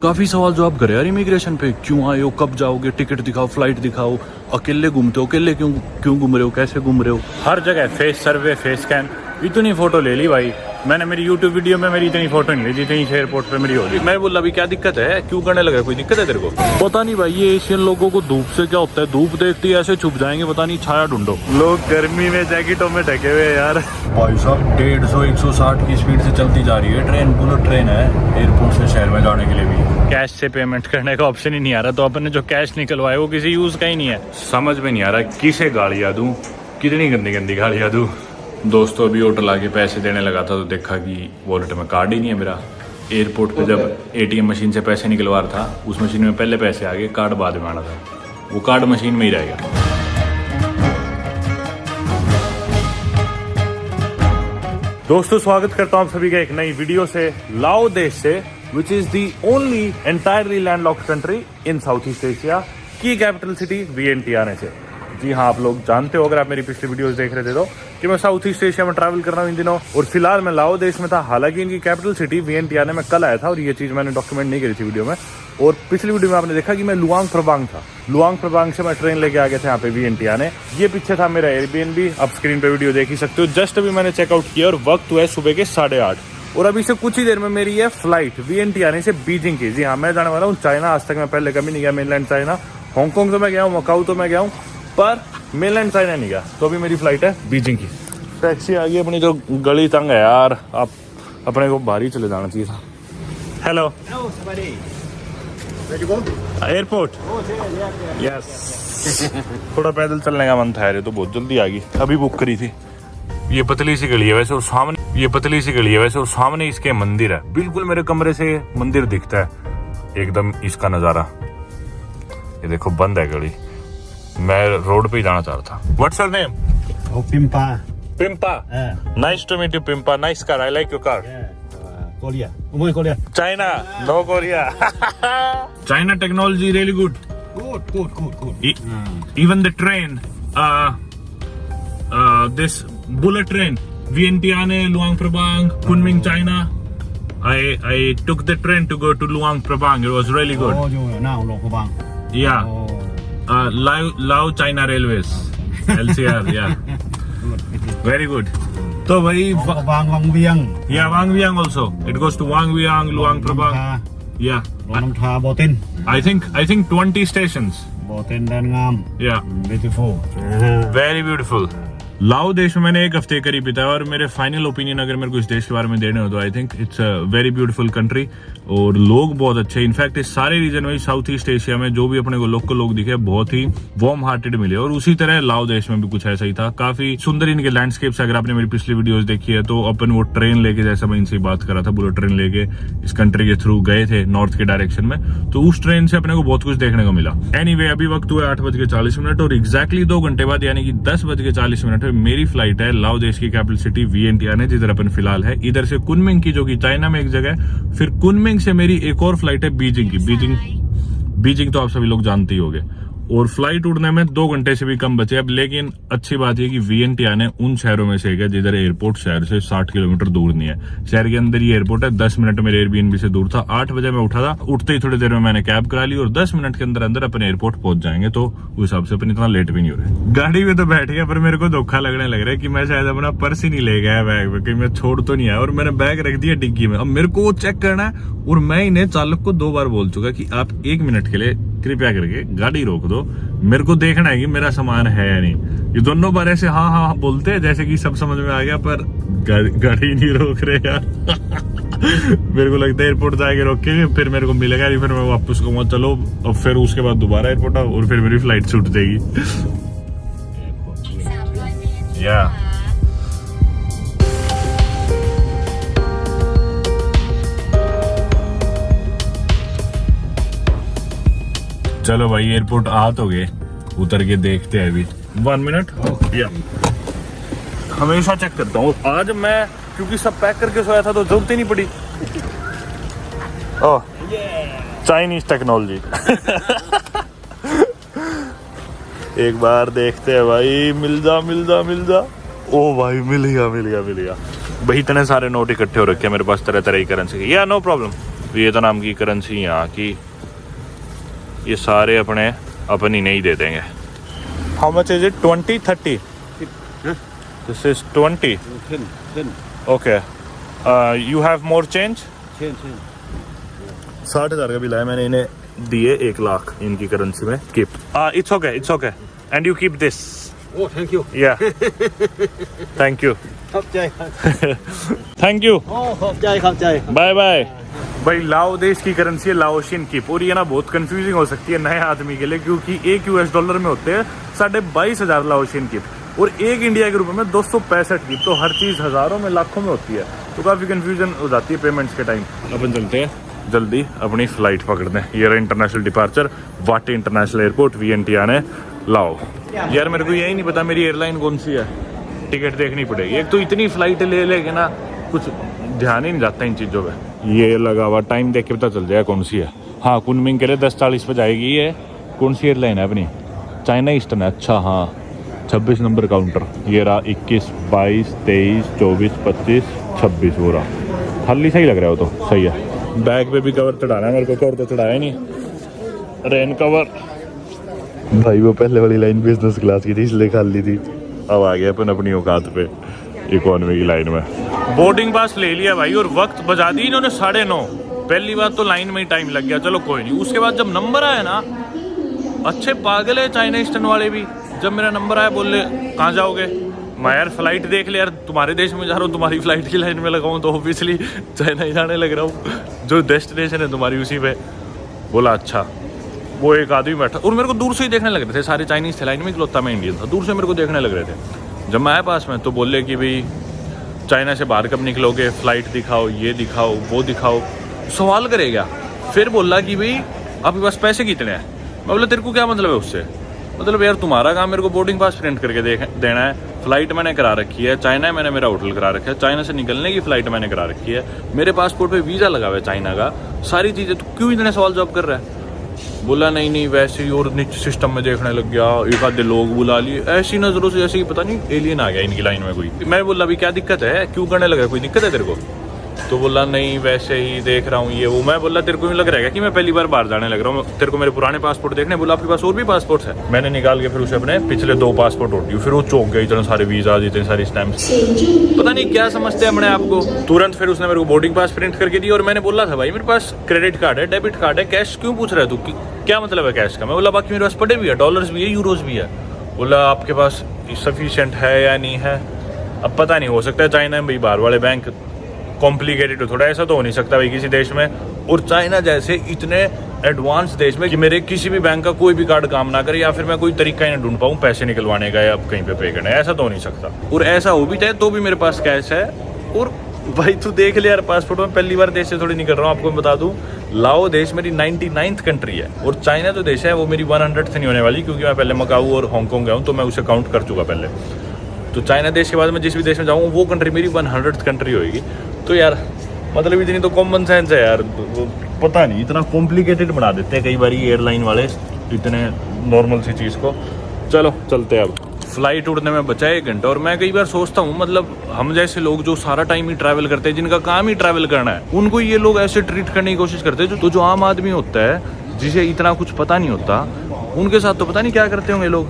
काफी सवाल जवाब करे यार इमिग्रेशन पे, क्यों आए हो, कब जाओगे, टिकट दिखाओ, फ्लाइट दिखाओ, अकेले घूमते हो, अकेले क्यों घूम रहे हो, कैसे घूम रहे हो। हर जगह फेस सर्वे, फेस स्कैन। इतनी फोटो ले ली भाई मैंने, मेरी यूट्यूब वीडियो में मेरी इतनी फोटो नहीं ली जितनी एयरपोर्ट पे मेरी होगी। मैं बोला अभी क्या दिक्कत है, क्यों करने लगा, कोई दिक्कत है तेरे को। पता नहीं भाई ये एशियन लोगों को धूप से क्या होता है, धूप देखते ही ऐसे छुप जाएंगे, पता नहीं छाया ढूंढो। लोग गर्मी में जैकेटों में ढके हुए यार। भाई साहब 150-160 की स्पीड से चलती जा रही है ट्रेन, बुलेट ट्रेन है, एयरपोर्ट से शहर में जाने के लिए भी। कैश से पेमेंट करने का ऑप्शन ही नहीं आ रहा, तो अपन ने जो कैश निकलवाया वो किसी यूज का ही नहीं है। समझ में नहीं आ रहा किसे गालियां दूं, कितनी गंदी गंदी गालियां दूं। दोस्तों अभी होटल आके पैसे देने लगा था तो देखा कि वॉलेट में कार्ड ही नहीं है मेरा। एयरपोर्ट पे जब एटीएम मशीन से पैसे निकलवा रहा था, उस मशीन में पहले पैसे आ गए, कार्ड बाद में आना था, वो कार्ड मशीन में ही रह गया। दोस्तों स्वागत करता हूँ आप सभी का एक नई वीडियो से। लाओ देश से, which is the only entirely landlocked country in south east Asia की कैपिटल सिटी वियंटियाने से। जी हाँ, आप लोग जानते हो अगर आप मेरी पिछली वीडियोस देख रहे थे तो कि मैं साउथ ईस्ट एशिया में ट्रैवल कर रहा हूँ इन दिनों, और फिलहाल मैं लाओ देश में था। हालांकि इनकी कैपिटल सिटी वियंटियाने में कल आया था और ये चीज़ मैंने डॉक्यूमेंट नहीं करी थी वीडियो में। और पिछली वीडियो में आपने देखा कि मैं लुआंग प्रबांग था, लुआंग प्रबांग से मैं ट्रेन लेके आ गया था यहाँ पे वियंटियाने। ये पीछे था मेरा एयरबीएनबी, आप स्क्रीन पे वीडियो देख ही सकते हो। जस्ट अभी मैंने चेकआउट किया और वक्त हुआ है सुबह के 8:30, और अभी से कुछ ही देर में मेरी है फ्लाइट वियंटियाने से बीजिंग की। जी हाँ, मैं जाने वाला हूँ चाइना। आज तक मैं पहले कभी नहीं गया मेनलैंड चाइना। हांगकॉन्ग तो मैं गया हूँ, मकाऊ तो मैं गया हूँ, पर मेनलैंड चाइना नहीं गया। तो अभी मेरी फ्लाइट है बीजिंग की। टैक्सी आ गई अपनी, जो गली तंग है यार, आप अपने को बाहर ही चले जाना चाहिए था। Hello airport, yes. थोड़ा पैदल चलने का मन था यार, तो बहुत जल्दी आ गई, अभी बुक करी थी। ये पतली सी गली है वैसे, और सामने ये पतली सी गली है वैसे, और सामने इसके मंदिर है। बिल्कुल मेरे कमरे से मंदिर दिखता है एकदम, इसका नजारा। ये देखो बंद है गली, मैं रोड पे ही जाना चाह रहा था। What's your name? Pimpa. Pimpa. Yeah. Nice to meet you, Pimpa. Nice car. I like your car. Yeah. Korea. Korea. China. No Korea. China technology really good. Good. Even the train, this bullet train, Vientiane, Luang Prabang, Kunming, China. I took the train to go to Luang Prabang. It was really good. Now Luang Prabang. Yeah. Lao China Railways. LCR. Yeah. Very good. So भाई Wang Vieng. Yeah, Wang Vieng also. It goes to Wang Vieng, Luang Prabang. Yeah. Long Tha Botin. I think 20 stations. Botin dan Ngam. Yeah. Beautiful. Very beautiful. लाओ देश में मैंने एक हफ्ते करीब बिताया, और मेरे फाइनल ओपिनियन अगर मेरे को इस देश के बारे में देने हो तो I think it's a very beautiful country, और लोग बहुत अच्छे। इनफैक्ट इस सारे रीजन में, साउथ ईस्ट एशिया में जो भी अपने को लोकल लोग दिखे, बहुत ही वार्म हार्टेड मिले। और उसी तरह लाओ देश में भी कुछ ऐसा ही था। काफी सुंदर इनके लैंडस्केप्स। अगर आपने मेरी पिछली वीडियोस देखी है तो अपन वो ट्रेन लेके, जैसा मैं इनसे बात कर रहा था, बुलेट ट्रेन लेके इस कंट्री के थ्रू गए थे नॉर्थ के डायरेक्शन में, तो उस ट्रेन से अपने को बहुत कुछ देखने को मिला। एनीवे अभी वक्त हुआ 8:40 और एग्जैक्टली 2 घंटे बाद यानी कि 10:40 में मेरी फ्लाइट है लाओ देश की कैपिटल सिटी वियंटियाने, जिधर अपन फिलहाल है। इधर से कुनमिंग की, जो कि चाइना में एक जगह है, फिर कुनमिंग से मेरी एक और फ्लाइट है बीजिंग की। बीजिंग तो आप सभी लोग जानते ही होंगे, और फ्लाइट उड़ने में 2 घंटे से भी कम बचे अब। लेकिन अच्छी बात है कि वियंटियाने उन शहरों में से एक है जिधर एयरपोर्ट शहर से 60 किलोमीटर दूर नहीं है। शहर के अंदर ही एयरपोर्ट है। 10 मिनट मेरे एयरबीएनबी से दूर था। 8 बजे मैं उठा था, उठते ही थोड़ी देर में मैंने कैब करा ली, और 10 मिनट के अंदर अंदर अपन एयरपोर्ट पहुंच जाएंगे। तो उस हिसाब से अपन इतना लेट भी नहीं हो रहे। गाड़ी में तो बैठ गया, पर मेरे को धोखा लगने लग रहा है कि मैं शायद अपना पर्स ही नहीं ले गया बैग में, कहीं मैं छोड़ तो नहीं आया, और मैंने बैग रख दिया डिग्गी में। अब मेरे को वो चेक करना है, और मैं इन्हें चालक को 2 बार बोल चुका कि आप 1 मिनट के लिए कृपया करके गाड़ी रोक दो, मेरे को देखना है कि मेरा सामान है या नहीं। ये दोनों बार ऐसे हाँ बोलते हैं जैसे कि सब समझ में आ गया, पर गाड़ी नहीं रोक रहे यार। मेरे को लगता है एयरपोर्ट जाके रोकेंगे, फिर मेरे को मिलेगा नहीं, फिर मैं वापस कहूँगा चलो, और फिर उसके बाद दोबारा एयरपोर्ट आओ, और फिर मेरी फ्लाइट छूट जाएगी। या चलो भाई एयरपोर्ट आ तो गए, उतर के देखते हैं अभी। 1 मिनट। या हमेशा चेक करता हूँ। आज मैं क्योंकि सब पैक करके सोया था तो जरूरत ही नहीं पड़ी। ओह चाइनीज टेक्नोलॉजी। एक बार देखते हैं भाई, मिल जा। ओ भाई मिल गया भाई। इतने सारे नोट इकट्ठे हो रखे हैं मेरे पास, तरह तरह की करेंसी के। या नो प्रॉब्लम, वियतनाम की करेंसी यहाँ की, ये सारे अपनी नहीं दे देंगे। How much is it? 20, 30? This is 20। 10 okay, you have more change? 60,000 का बिल है, मैंने इन्हें दिए 1 लाख इनकी करेंसी में। Keep, it's okay and you keep this. Oh, thank you. या thank you. ขอบใจ thank you. ขอบใจ bye bye. भाई लाओ देश की करेंसी है लाओशियन कीप, और ये ना बहुत कंफ्यूजिंग हो सकती है नए आदमी के लिए, क्योंकि एक $1 में होते हैं 22,500 लाओशियन कीप, और एक इंडिया के रुपए में 265 कीप, तो हर चीज हजारों में लाखों में होती है, तो काफी कंफ्यूजन हो जाती है पेमेंट्स के टाइम। अपन चलते हैं जल्दी अपनी फ्लाइट पकड़ने। ये रहा इंटरनेशनल डिपार्चर, वाटे इंटरनेशनल एयरपोर्ट, VNT आने लाओ। यार मेरे को यही नहीं पता मेरी एयरलाइन कौन सी है, टिकट देखनी पड़ेगी। एक तो इतनी फ्लाइट ले लेके ना कुछ ध्यान ही नहीं जाता इन चीज़ों पे। ये लगा हुआ टाइम देख के पता चल जाएगा कौन सी है। हाँ, कुनमिंग के लिए 10:40 पे जाएगी। ये कौन सी एयरलाइन है अपनी? चाइना ईस्टर्न है। अच्छा हाँ, 26 नंबर काउंटर। ये रहा 21, 22, 23, 24, 25, 26 हो रहा। खाली सही लग रहा है वो, तो सही है। बैग पे भी कवर चढ़ाना है मेरे को, कवर तो चढ़ाया नहीं, रेन कवर। भाई वो पहले वाली लाइन बिजनेस क्लास की थी, इसलिए खाली थी। अब आ गया अपन अपनी औकात पे इकोनॉमी की लाइन में। बोर्डिंग पास ले लिया भाई, और वक्त बजा दी इन्होंने 9:30। पहली बात तो लाइन में ही टाइम लग गया, चलो कोई नहीं। उसके बाद जब नंबर आया ना, अच्छे पागल है चाइना ईस्टर्न वाले भी। जब मेरा नंबर आया बोले कहाँ जाओगे? मैं यार फ्लाइट देख ले यार, तुम्हारे देश में जा रहा हूँ, तुम्हारी फ्लाइट की लाइन में लगा हूँ, तो ऑब्वियसली चाइना ही जाने लग रहा हूँ, जो डेस्टिनेशन है तुम्हारी उसी पे। बोला अच्छा। वो एक आदमी बैठा, और मेरे को दूर से ही देखने लग रहे थे, सारे चाइनीज थे लाइन में, इकलौता मैं इंडियन था, दूर से मेरे को देखने लग रहे थे। जब मैं आया पास में तो बोले कि भाई चाइना से बाहर कब निकलोगे, फ्लाइट दिखाओ, ये दिखाओ, वो दिखाओ, सवाल करेगा। फिर बोला कि भाई आपके पास पैसे कितने हैं? मैं बोला तेरे को क्या मतलब है उससे? मतलब यार तुम्हारा काम मेरे को बोर्डिंग पास प्रिंट करके देना है। फ्लाइट मैंने करा रखी है, चाइना मैंने मेरा होटल करा रखा है, चाइना से निकलने की फ्लाइट मैंने करा रखी है, मेरे पासपोर्ट पे वीज़ा लगा हुआ है चाइना का, सारी चीज़ें, तो क्यों इतने सवाल जवाब कर रहा है? बोला नहीं वैसे ही, और नीचे सिस्टम में देखने लग गया, एक आधे लोग बुला लिए ऐसी नजरों से जैसे कि पता नहीं एलियन आ गया इनकी लाइन में कोई। मैं बोला अभी क्या दिक्कत है, क्यों करने लगा, कोई दिक्कत है तेरे को? तो बोला नहीं वैसे ही देख रहा हूँ ये वो। मैं बोला तेरे को यूँ लग रहा है कि मैं पहली बार बाहर जाने लग रहा हूँ, तेरे को मेरे पुराने पासपोर्ट देखने? बोला आपके पास और भी पासपोर्ट है? मैंने निकाल के फिर उसे अपने पिछले 2 पासपोर्ट उठ दिए। फिर वो चौंक गया, इतने सारे वीजा, इतने सारे स्टैम्प्स, पता नहीं क्या समझते हैं अपने आप को। तुरंत फिर उसने मेरे को बोर्डिंग पास प्रिंट करके दिया, और मैंने बोला था भाई मेरे पास क्रेडिट कार्ड है, डेबिट कार्ड है, कैश क्यों पूछ रहा है तू, क्या मतलब है कैश का? मैं बोला बाकी मेरे पास पड़े भी है, डॉलर्स भी है, यूरोज भी है। बोला आपके पास सफिशिएंट है या नहीं है? अब पता नहीं, हो सकता है चाइना में भाई बाहर वाले बैंक कॉम्प्लिकेटेड हो थोड़ा, ऐसा तो हो नहीं सकता भाई किसी देश में, और चाइना जैसे इतने एडवांस देश में कि मेरे किसी भी बैंक का कोई भी कार्ड काम ना करे, या फिर मैं कोई तरीका ही ना ढूंढ पाऊँ पैसे निकलवाने का या कहीं पे पे करना, ऐसा तो हो नहीं सकता। और ऐसा हो भी जाए तो भी मेरे पास कैश है। और भाई तू देख ले यार, पासपोर्ट में पहली बार देश से थोड़ी निकल रहा हूँ। आपको मैं बता दूँ, लाओ देश मेरी 99th कंट्री है, और चाइना जो देश है वो मेरी 100th नहीं होने वाली, क्योंकि मैं पहले मकाऊ और हांगकांग गया हूँ, तो मैं उसे काउंट कर चुका पहले। तो चाइना देश के बाद मैं जिस भी देश में जाऊँ वो कंट्री मेरी 100th कंट्री होगी। तो यार मतलब इतनी तो कॉमन सेंस है यार, पता नहीं इतना कॉम्प्लिकेटेड बना देते हैं कई बार ये एयरलाइन वाले इतने नॉर्मल सी चीज़ को। चलो चलते हैं अब। फ्लाइट उड़ने में बचा 1 घंटा, और मैं कई बार सोचता हूँ मतलब हम जैसे लोग जो सारा टाइम ही ट्रैवल करते हैं, जिनका काम ही ट्रैवल करना है, उनको ये लोग ऐसे ट्रीट करने की कोशिश करते हैं। जो आम आदमी होता है जिसे इतना कुछ पता नहीं होता, उनके साथ तो पता नहीं क्या करते होंगे लोग।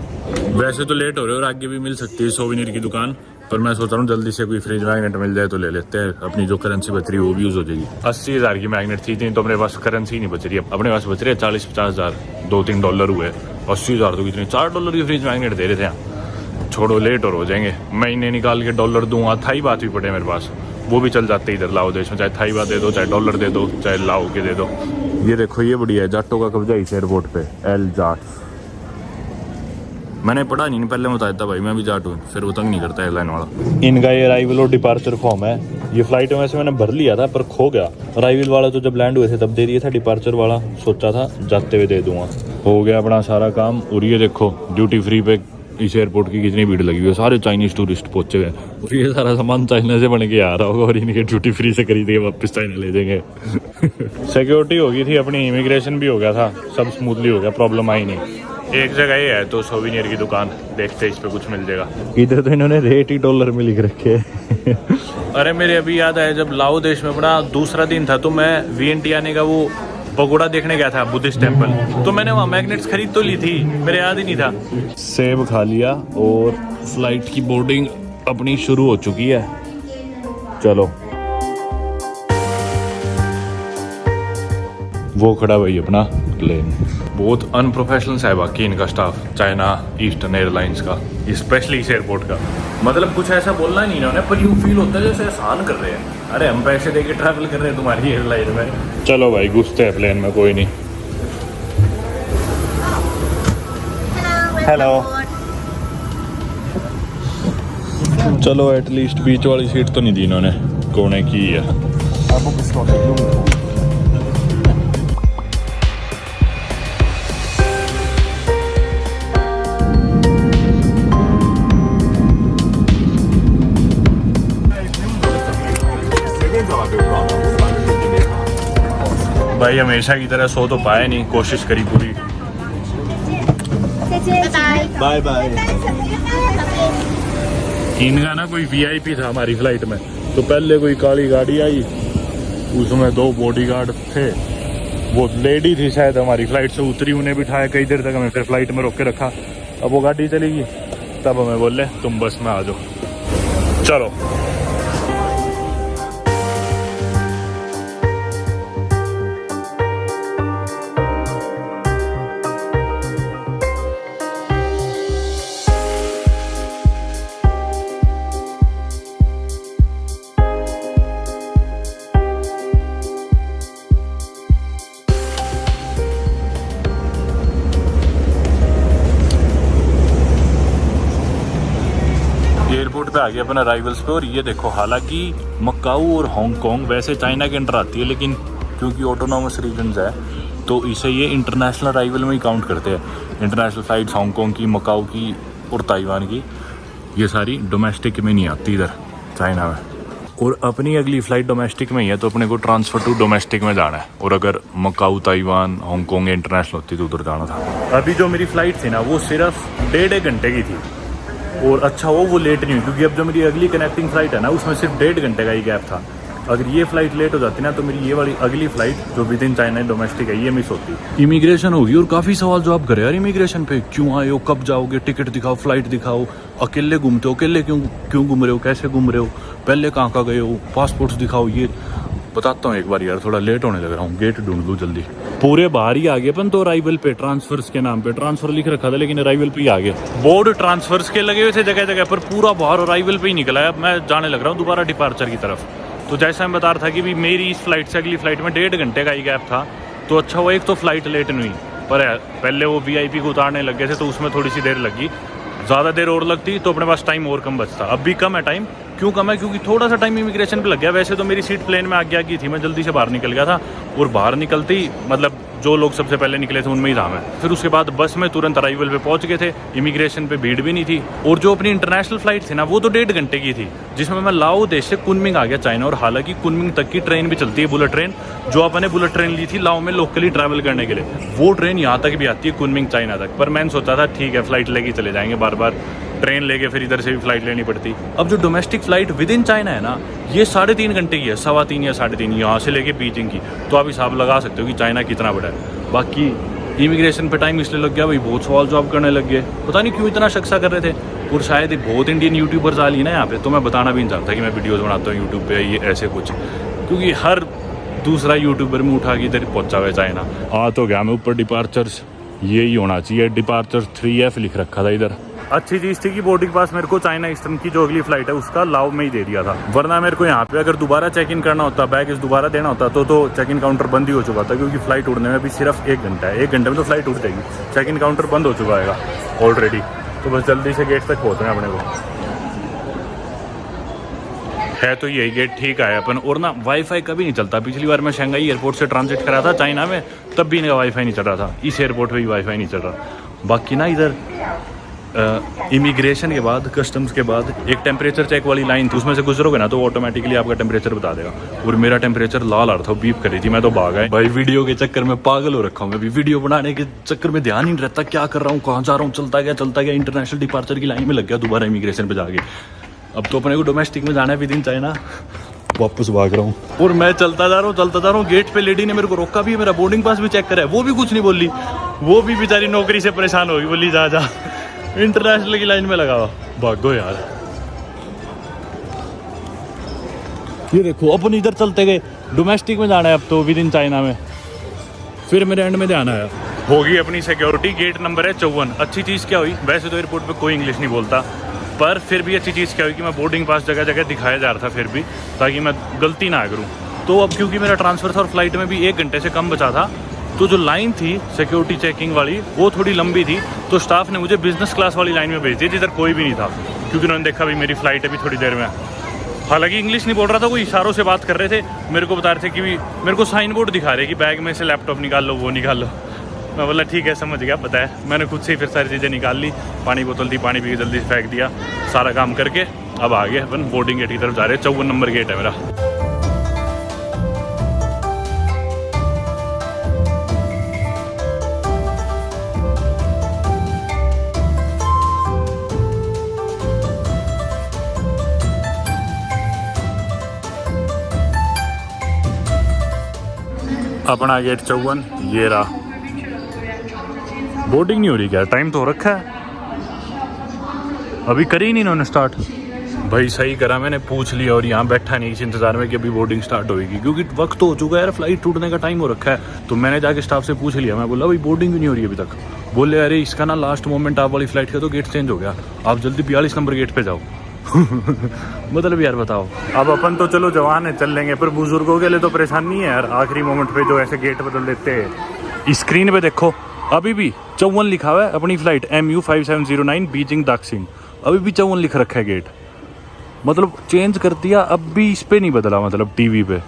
वैसे तो लेट हो रहे हो और आगे भी मिल सकती है सोवेनिर की दुकान, पर मैं सोच रहा हूँ जल्दी से कोई फ्रिज मैग्नेट मिल जाए तो ले लेते हैं। अपनी जो करेंसी बच रही है वो भी यूज हो जाएगी। 80,000 की मैग्नेट थी, तो अपने पास करेंसी नहीं बच रही है। अपने पास बच रही है 40-50 हज़ार, 2-3 डॉलर हुए। 80,000 तो कितने, $4 की फ्रिज मैग्नेट दे रहे थे। छोड़ो लेट और हो जाएंगे, महीने निकाल के डॉलर दूंगा। थाई बात भी पड़े मेरे पास, वो भी चल जाते इधर लाओ देश में, चाहे थाई बात दे दो, चाहे डॉलर दे दो, चाहे लाओ के दे दो। ये देखो ये बढ़िया है, जाटों का कब्जा इस एयरपोर्ट पे, एल जाट। मैंने पढ़ा नहीं, पहले बताया था भाई मैं भी जाट हूँ, फिर वो तंग नहीं करता एयरलाइन वाला। इनका ये अराइवल और डिपार्चर फॉर्म है। ये फ्लाइट में वैसे मैंने भर लिया था पर खो गया। अराइवल वाला तो जब लैंड हुए थे तब दे दिया था, डिपार्चर वाला सोचा था जाते हुए दे दूंगा। हो गया अपना सारा काम। और ये देखो ड्यूटी फ्री पे इस एयरपोर्ट की कितनी भीड़ लगी हुई है, सारे चाइनीज टूरिस्ट पहुंचे हुए हैं। और ये सारा सामान चाइना से बन के आ रहा होगा और इनके ड्यूटी फ्री से खरीद के वापस चाइना ले जाएंगे। सिक्योरिटी हो गई थी अपनी, इमिग्रेशन भी हो गया था, सब स्मूथली हो गया, प्रॉब्लम आई नहीं। एक जगह ही है तो सोविनियर की दुकान, देखते इस पे कुछ मिल जाएगा। इधर तो इन्होंने रेट ही डॉलर में लिख रखे है। अरे मेरे अभी याद आया, जब लाओ देश में अपना दूसरा दिन था तो मैं वियंटियाने का वो पगोड़ा देखने गया था, बुद्धिस्ट टेम्पल, तो मैंने वहाँ मैग्नेट्स खरीद तो ली थी, मेरे याद ही नहीं था। सेब खा लिया और फ्लाइट की बोर्डिंग अपनी शुरू हो चुकी है। चलो वो खड़ा भाई अपना प्लेन। बहुत अनप्रोफेशनल है बाकी इनका स्टाफ, चाइना ईस्टर्न एयरलाइंस का, स्पेशली इस एयरपोर्ट का। मतलब कुछ ऐसा बोलना नहीं इन्होंने, पर यूँ फील होता है जैसे एहसान कर रहे हैं। अरे हम पैसे दे के ट्रैवल कर रहे हैं तुम्हारी एयरलाइन में। चलो भाई घुसते हैं प्लेन में, कोई नहीं। हेलो। चलो एटलीस्ट बीच वाली सीट तो नहीं दी इन्होंने, कोने की है। भाई हमेशा की तरह सो तो पाए नहीं, कोशिश करी पूरी। Bye bye. इनका ना कोई वीआईपी था हमारी फ्लाइट में, तो पहले कोई काली गाड़ी आई, उसमें 2 बॉडीगार्ड थे, वो लेडी थी शायद, हमारी फ्लाइट से उतरी, उन्हें बिठाया कई देर तक, हमें फिर फ्लाइट में रोक के रखा। अब वो गाड़ी चलेगी तब हमें बोले तुम बस में आ जाओ। चलो एयरपोर्ट पे आ गया अपन अराइवल्स पे, और ये देखो हालांकि मकाऊ और हांगकांग वैसे चाइना के अंडर आती है, लेकिन क्योंकि ऑटोनॉमस रीजन्स है तो इसे ये इंटरनेशनल अराइवल में ही काउंट करते हैं। इंटरनेशनल फ्लाइट्स हांगकांग की, मकाऊ की और ताइवान की, ये सारी डोमेस्टिक में नहीं आती इधर चाइना में। और अपनी अगली फ़्लाइट डोमेस्टिक में ही है, तो अपने को ट्रांसफ़र टू डोमेस्टिक में जाना है। और अगर मकाऊ, ताइवान, हांगकांग इंटरनेशनल होती तो उधर जाना था। अभी जो मेरी फ़्लाइट थी ना वो सिर्फ 1.5 घंटे की थी, और अच्छा वो लेट नहीं हुई, क्योंकि अब जो मेरी अगली कनेक्टिंग फ़्लाइट है ना उसमें सिर्फ 1.5 घंटे का ही गैप था। अगर ये फ़्लाइट लेट हो जाती ना तो मेरी ये वाली अगली फ़्लाइट जो विद इन चाइना डोमेस्टिक है ये मिस होती। इमिग्रेशन होगी और काफ़ी सवाल जवाब करे यार इमिग्रेशन पे, क्यों आए हो, कब जाओगे, टिकट दिखाओ, फ्लाइट दिखाओ, अकेले घूमते हो, अकेले क्यों घूम रहे हो, कैसे घूम रहे हो, पहले कहाँ गए हो, पासपोर्ट्स दिखाओ। ये बताता हूँ एक बार यार, थोड़ा लेट होने लग रहा हूँ, गेट ढूंढ लूँ जल्दी। पूरे बाहर ही आ गए अपन तो अराइवल पे, ट्रांसफर्स के नाम पे ट्रांसफर लिख रखा था, लेकिन अराइवल पे ही आ गए। बोर्ड ट्रांसफर्स के लगे हुए थे जगह जगह पर, पूरा बाहर अराइवल पे ही निकला है। अब मैं जाने लग रहा हूँ दोबारा डिपार्चर की तरफ। तो जैसा मैं बता रहा था कि भी मेरी इस फ्लाइट से अगली फ्लाइट में 1.5 घंटे का ही गैप था, तो अच्छा वो एक तो फ्लाइट लेट नहीं हुई, पर पहले वो VIP को उतारने लग गए थे तो उसमें थोड़ी सी देर लगी। ज़्यादा देर और लगती तो अपने पास टाइम और कम बचता। अब भी कम है टाइम, क्यों कम है, क्योंकि थोड़ा सा टाइम इमिग्रेशन पे लग गया। वैसे तो मेरी सीट प्लेन में आगे की थी, मैं जल्दी से बाहर निकल गया था, और बाहर निकलते ही मतलब जो लोग सबसे पहले निकले थे उनमें ही था मैं। फिर उसके बाद बस में तुरंत अराइवल पे पहुंच गए थे, इमिग्रेशन पे भीड़ भी नहीं थी। और जो अपनी इंटरनेशनल फ्लाइट थी ना वो तो 1.5 घंटे की थी, जिसमें मैं लाओ देश से कुनमिंग आ गया चाइना। और हालांकि कुनमिंग तक की ट्रेन भी चलती है, बुलेट ट्रेन, जो अपने बुलेट ट्रेन ली थी लाओ में लोकली ट्रैवल करने के लिए, वो ट्रेन यहाँ तक भी आती है कुनमिंग चाइना तक। पर मैंने सोचा था ठीक है फ्लाइट लेके चले जाएंगे, बार बार ट्रेन लेके फिर इधर से भी फ्लाइट लेनी पड़ती। अब जो domestic flight with in China है ना, ये 3.5 घंटे की है, 3.25 या 3.5 यहाँ से लेके बीजिंग की। तो आप हिसाब लगा सकते हो कि चाइना कितना बड़ा है। बाकी इमिग्रेशन पे टाइम इसलिए लग गया भाई, बहुत सवाल जवाब करने लग गए, पता नहीं क्यों इतना शक सा कर रहे थे। और शायद बहुत इंडियन यूट्यूबर्स आ ली ना यहाँ पे, तो मैं बताना भी नहीं चाहता कि मैं वीडियोज़ बनाता हूँ यूट्यूब पे ये ऐसे कुछ, क्योंकि हर दूसरा यूट्यूबर में उठा के इधर पहुँचा हुआ है चाइना। आ तो गया मैं ऊपर, डिपार्चर्स यही होना चाहिए, डिपार्चर 3F लिख रखा था इधर। अच्छी चीज़ थी कि बोर्डिंग पास मेरे को चाइना ईस्टर्न की जो अगली फ्लाइट है उसका लाओ में ही दे दिया था, वरना मेरे को यहाँ पे अगर दोबारा चेक इन करना होता, बैगेज दोबारा देना होता तो चेक इन काउंटर बंद ही हो चुका था, क्योंकि फ्लाइट उड़ने में भी सिर्फ 1 घंटा है। 1 घंटे में तो फ्लाइट उड़ जाएगी, चेक इन काउंटर बंद हो चुका है ऑलरेडी। तो बस जल्दी से गेट तक पहुँचना है अपने को, है तो यही गेट ठीक है अपन। और ना वाईफाई कभी नहीं चलता, पिछली बार मैं शंघाई एयरपोर्ट से ट्रांजिट करा था चाइना में, तब भी इनका वाईफाई नहीं चल रहा था, इस एयरपोर्ट पे भी वाईफाई नहीं चल रहा। बाकी ना इधर इमिग्रेशन के बाद, कस्टम्स के बाद एक टेम्परेचर चेक वाली लाइन थी, उसमें से गुजरोगे ना तो ऑटोमेटिकली आपका टेम्परेचर बता देगा। और मेरा टेम्परेचर लाल आ रहा था, बीप कर रही थी, मैं तो भाग आया भाई। वीडियो के चक्कर में पागल हो रखा हूँ मैं भी, वीडियो बनाने के चक्कर में ध्यान ही नहीं रहता क्या कर रहा हूँ, कहाँ जा रहा हूँ। चलता गया इंटरनेशनल डिपार्चर की लाइन में लग गया दोबारा इमिग्रेशन पे जाके। अब तो अपने को डोमेस्टिक में जाना है विदिन चाइना, वापस भाग रहा हूँ। और मैं चलता जा रहा हूँ। गेट पे लेडी ने मेरे को रोका भी, मेरा बोर्डिंग पास भी चेक करा है, वो भी कुछ नहीं बोली। वो भी बेचारी नौकरी से परेशान होगी, बोली जा इंटरनेशनल की लाइन में लगा हुआ। भागो यार। ये देखो अपन इधर चलते गए, डोमेस्टिक में जाना है अब तो विद इन चाइना में। फिर मेरे एंड में ध्यान आया, होगी अपनी सिक्योरिटी। गेट नंबर है 54। अच्छी चीज़ क्या हुई, वैसे तो एयरपोर्ट पे कोई इंग्लिश नहीं बोलता, पर फिर भी अच्छी चीज़ क्या हुई कि मैं बोर्डिंग पास जगह जगह दिखाया जा रहा था फिर भी, ताकि मैं गलती ना करूँ। तो अब क्योंकि मेरा ट्रांसफ़र था और फ्लाइट में भी 1 घंटे से कम बचा था, तो जो लाइन थी सिक्योरिटी चेकिंग वाली वो थोड़ी लंबी थी, तो स्टाफ ने मुझे बिजनेस क्लास वाली लाइन में भेज दी जिधर कोई भी नहीं था, क्योंकि उन्होंने देखा भी मेरी फ़्लाइट अभी थोड़ी देर में। हालांकि इंग्लिश नहीं बोल रहा था, वो इशारों से बात कर रहे थे, मेरे को बता रहे थे कि भी मेरे को साइन बोर्ड दिखा रहे कि बैग में से लैपटॉप निकाल लो, वो निकाल लो। मैं बोला ठीक है, समझ गया, पता है। मैंने खुद से ही फिर सारी चीज़ें निकाल ली, पानी बोतल थी, पानी पी के जल्दी फेंक दिया, सारा काम करके अब आगे अपन बोर्डिंग गेट की तरफ जा रहे हैं। 54 नंबर गेट है मेरा। अपना गेट 54 ये रहा। बोर्डिंग नहीं हो रही क्या? टाइम तो हो रखा है, अभी करी नहीं इन्होंने स्टार्ट। भाई सही करा मैंने पूछ लिया और यहाँ बैठा नहीं इस इंतजार में कि अभी बोर्डिंग स्टार्ट होगी, क्योंकि वक्त तो हो चुका है यार, फ्लाइट टूटने का टाइम हो रखा है। तो मैंने जाके स्टाफ से पूछ लिया, मैं बोला भाई बोर्डिंग भी नहीं हो रही अभी तक। बोले अरे इसका ना लास्ट मोमेंट आप वाली फ्लाइट का तो गेट चेंज हो गया, आप जल्दी 42 नंबर गेट पे जाओ। मतलब यार बताओ, अब अपन तो चलो जवान है चल लेंगे, पर बुजुर्गों के लिए तो परेशान नहीं है यार आखिरी मोमेंट पे जो ऐसे गेट बदल देते हैं। स्क्रीन पे देखो अभी भी 54 लिखा हुआ है, अपनी फ्लाइट MU5709 बीजिंग दाक्सिन, अभी भी 54 लिख रखा है गेट। मतलब चेंज कर दिया, अब भी इस पे नहीं बदला, मतलब टीवी पे।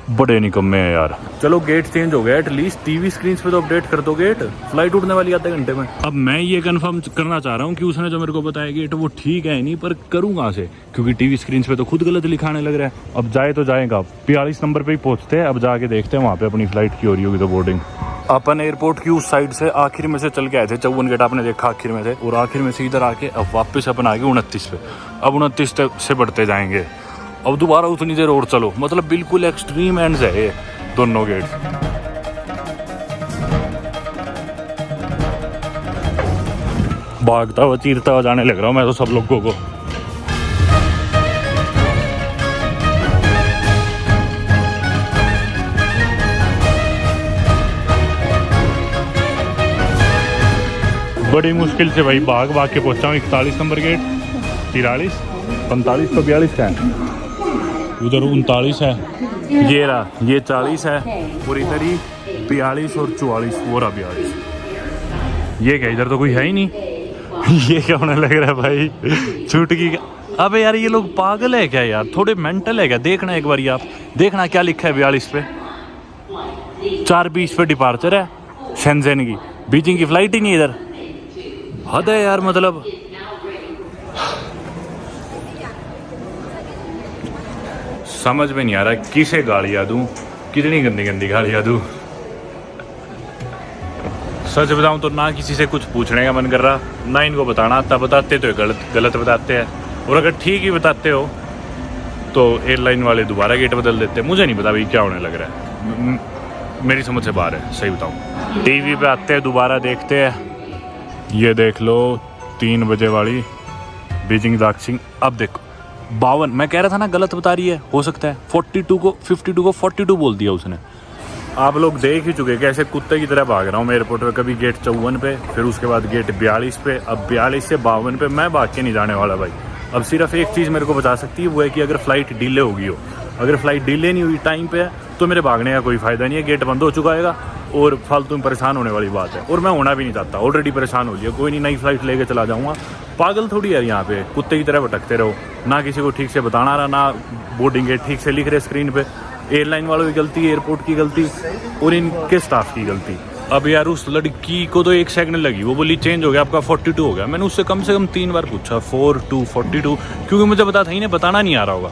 बड़े निकम्मे हैं यार। चलो गेट चेंज हो गया, एटलीस्ट टीवी स्क्रीन पे तो अपडेट कर दो गेट, फ्लाइट उड़ने वाली आधे घंटे में। अब मैं ये कंफर्म करना चाह रहा हूँ कि उसने जो मेरे को बताया गेट वो ठीक है नहीं, पर करूँ कहाँ से, क्योंकि टीवी स्क्रीन पे तो खुद गलत लिखाने लग रहा है। अब जाए तो जाएगा, 42 नंबर पे ही पहुँचते हैं, अब जाके देखते हैं वहाँ पे अपनी फ्लाइट की हो रही होगी तो बोर्डिंग। अपन एयरपोर्ट की उस साइड से आखिर में से चल के आए थे, 54 गेट आपने देखा आखिर में थे, और आखिर में से इधर आके अब वापस अपन आ गए 29 पे। अब 29 से बढ़ते जाएंगे, अब दोबारा उतनी देर और चलो, मतलब बिल्कुल एक्सट्रीम एंड्स है ये दोनों गेट। भागता हुआ चीरता हुआ जाने लग रहा हूँ मैं तो सब लोगों को। बड़ी मुश्किल से भाई भाग के पहुंचा हूँ 41 नंबर गेट। 43, 45 तो 42 का है, उधर 39 है, ये रहा, ये 40 है, और इधर ही 42 और 44, वो रहा 42। ये क्या, इधर तो कोई है ही नहीं। ये क्या होने लग रहा है भाई, छुटकी का। अबे यार ये लोग पागल है क्या यार, थोड़े मेंटल है क्या? देखना एक बार आप, देखना क्या लिखा है 42 पे। 4:20 पे डिपार्चर है शेंजेन की, बीजिंग की फ्लाइट ही नहीं इधर। हद है यार, मतलब समझ में नहीं आ रहा किसे गालियाँ दूँ, कितनी गंदी गंदी गालियाँ दूँ। सच बताऊँ तो ना किसी से कुछ पूछने का मन कर रहा, ना इनको बताना आता। बताते तो गलत बताते हैं, और अगर ठीक ही बताते हो तो एयरलाइन वाले दोबारा गेट बदल देते हैं। मुझे नहीं पता भाई क्या होने लग रहा है, मेरी समझ से बाहर है सही बताऊँ। टीवी पे आते हैं, दोबारा देखते हैं, ये देख लो 3 बजे वाली बीजिंग दाक्सिन। अब देखो 52, मैं कह रहा था ना गलत बता रही है, हो सकता है 52 को 42 बोल दिया उसने। आप लोग देख ही चुके कैसे कुत्ते की तरह भाग रहा हूँ मैं एयरपोर्ट पे, कभी गेट 54 पे, फिर उसके बाद गेट 42 पे, अब 42 से 52 पे मैं भाग के नहीं जाने वाला भाई। अब सिर्फ एक चीज़ मेरे को बचा सकती है, वो है कि अगर फ्लाइट डिले होगी हो, अगर फ्लाइट डिले नहीं हुई टाइम पे है तो मेरे भागने का कोई फ़ायदा नहीं है, गेट बंद हो चुका है और फालतू में परेशान होने वाली बात है, और मैं होना भी नहीं चाहता, ऑलरेडी परेशान हो लिया। कोई नहीं, नई फ्लाइट लेके चला जाऊँगा। पागल थोड़ी यार, यहाँ पे कुत्ते की तरह भटकते रहो, ना किसी को ठीक से बताना रहा, ना बोर्डिंग गेट ठीक से लिख रहे स्क्रीन पे। एयरलाइन वालों की गलती, एयरपोर्ट की गलती और इनके स्टाफ की गलती। अब यार उस लड़की को तो 1 सेकंड लगी, वो बोली चेंज हो गया आपका 42 हो गया। मैंने उससे कम से कम 3 बार पूछा 42 42, क्योंकि मुझे पता था इन्हें बताना नहीं आ रहा होगा।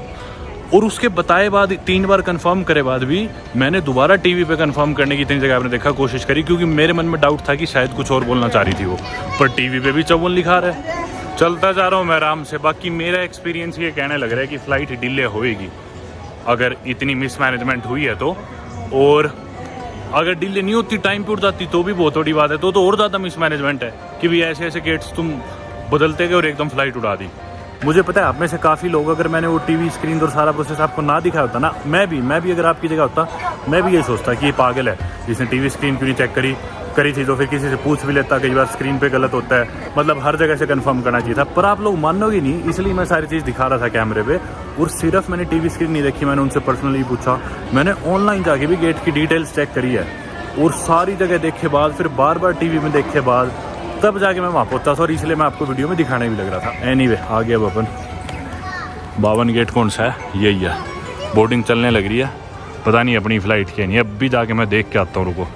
और उसके बताए बाद 3 बार कंफर्म करे बाद भी मैंने दोबारा टीवी पे कंफर्म करने की इतनी जगह आपने देखा कोशिश करी, क्योंकि मेरे मन में डाउट था कि शायद कुछ और बोलना चाह रही थी वो, पर टीवी पे भी 54 लिखा रहा है। चलता जा रहा हूँ मैं आराम से। बाकी मेरा एक्सपीरियंस ये कहने लग रहा है कि फ़्लाइट डिले होएगी अगर इतनी मिसमैनेजमेंट हुई है तो, और अगर डिले नहीं होती टाइम पे उड़ जाती तो भी बहुत बड़ी बात है, तो और ज़्यादा मिसमैनेजमेंट है कि भी ऐसे ऐसे गेट्स तुम बदलते गए और एकदम फ्लाइट उड़ा दी। मुझे पता है आप में से काफ़ी लोग, अगर मैंने वो टीवी स्क्रीन और सारा प्रोसेस आपको ना दिखाया होता ना, मैं भी अगर आपकी जगह होता मैं भी यही सोचता कि ये पागल है, जिसने टीवी स्क्रीन क्यों नहीं चेक करी थी, तो फिर किसी से पूछ भी लेता। कई बार स्क्रीन पे गलत होता है, मतलब हर जगह से कंफर्म करना चाहिए था। पर आप लोग मानोगे नहीं, इसलिए मैं सारी चीज़ दिखा रहा था कैमरे पे। और सिर्फ मैंने टीवी स्क्रीन नहीं देखी, मैंने उनसे पर्सनली पूछा, मैंने ऑनलाइन जाके भी गेट की डिटेल्स चेक करी है, और सारी जगह देखे बाद फिर बार बार टीवी में देखे बाद तब जाके मैं वहाँ पहुँचा था, और इसलिए मैं आपको वीडियो में दिखाने भी लग रहा था। एनीवे आ गया अब अपन। 52 गेट कौन सा है? यही है। बोर्डिंग चलने लग रही है, पता नहीं अपनी फ़्लाइट की नहीं। अब भी जाके मैं देख के आता हूँ, रुको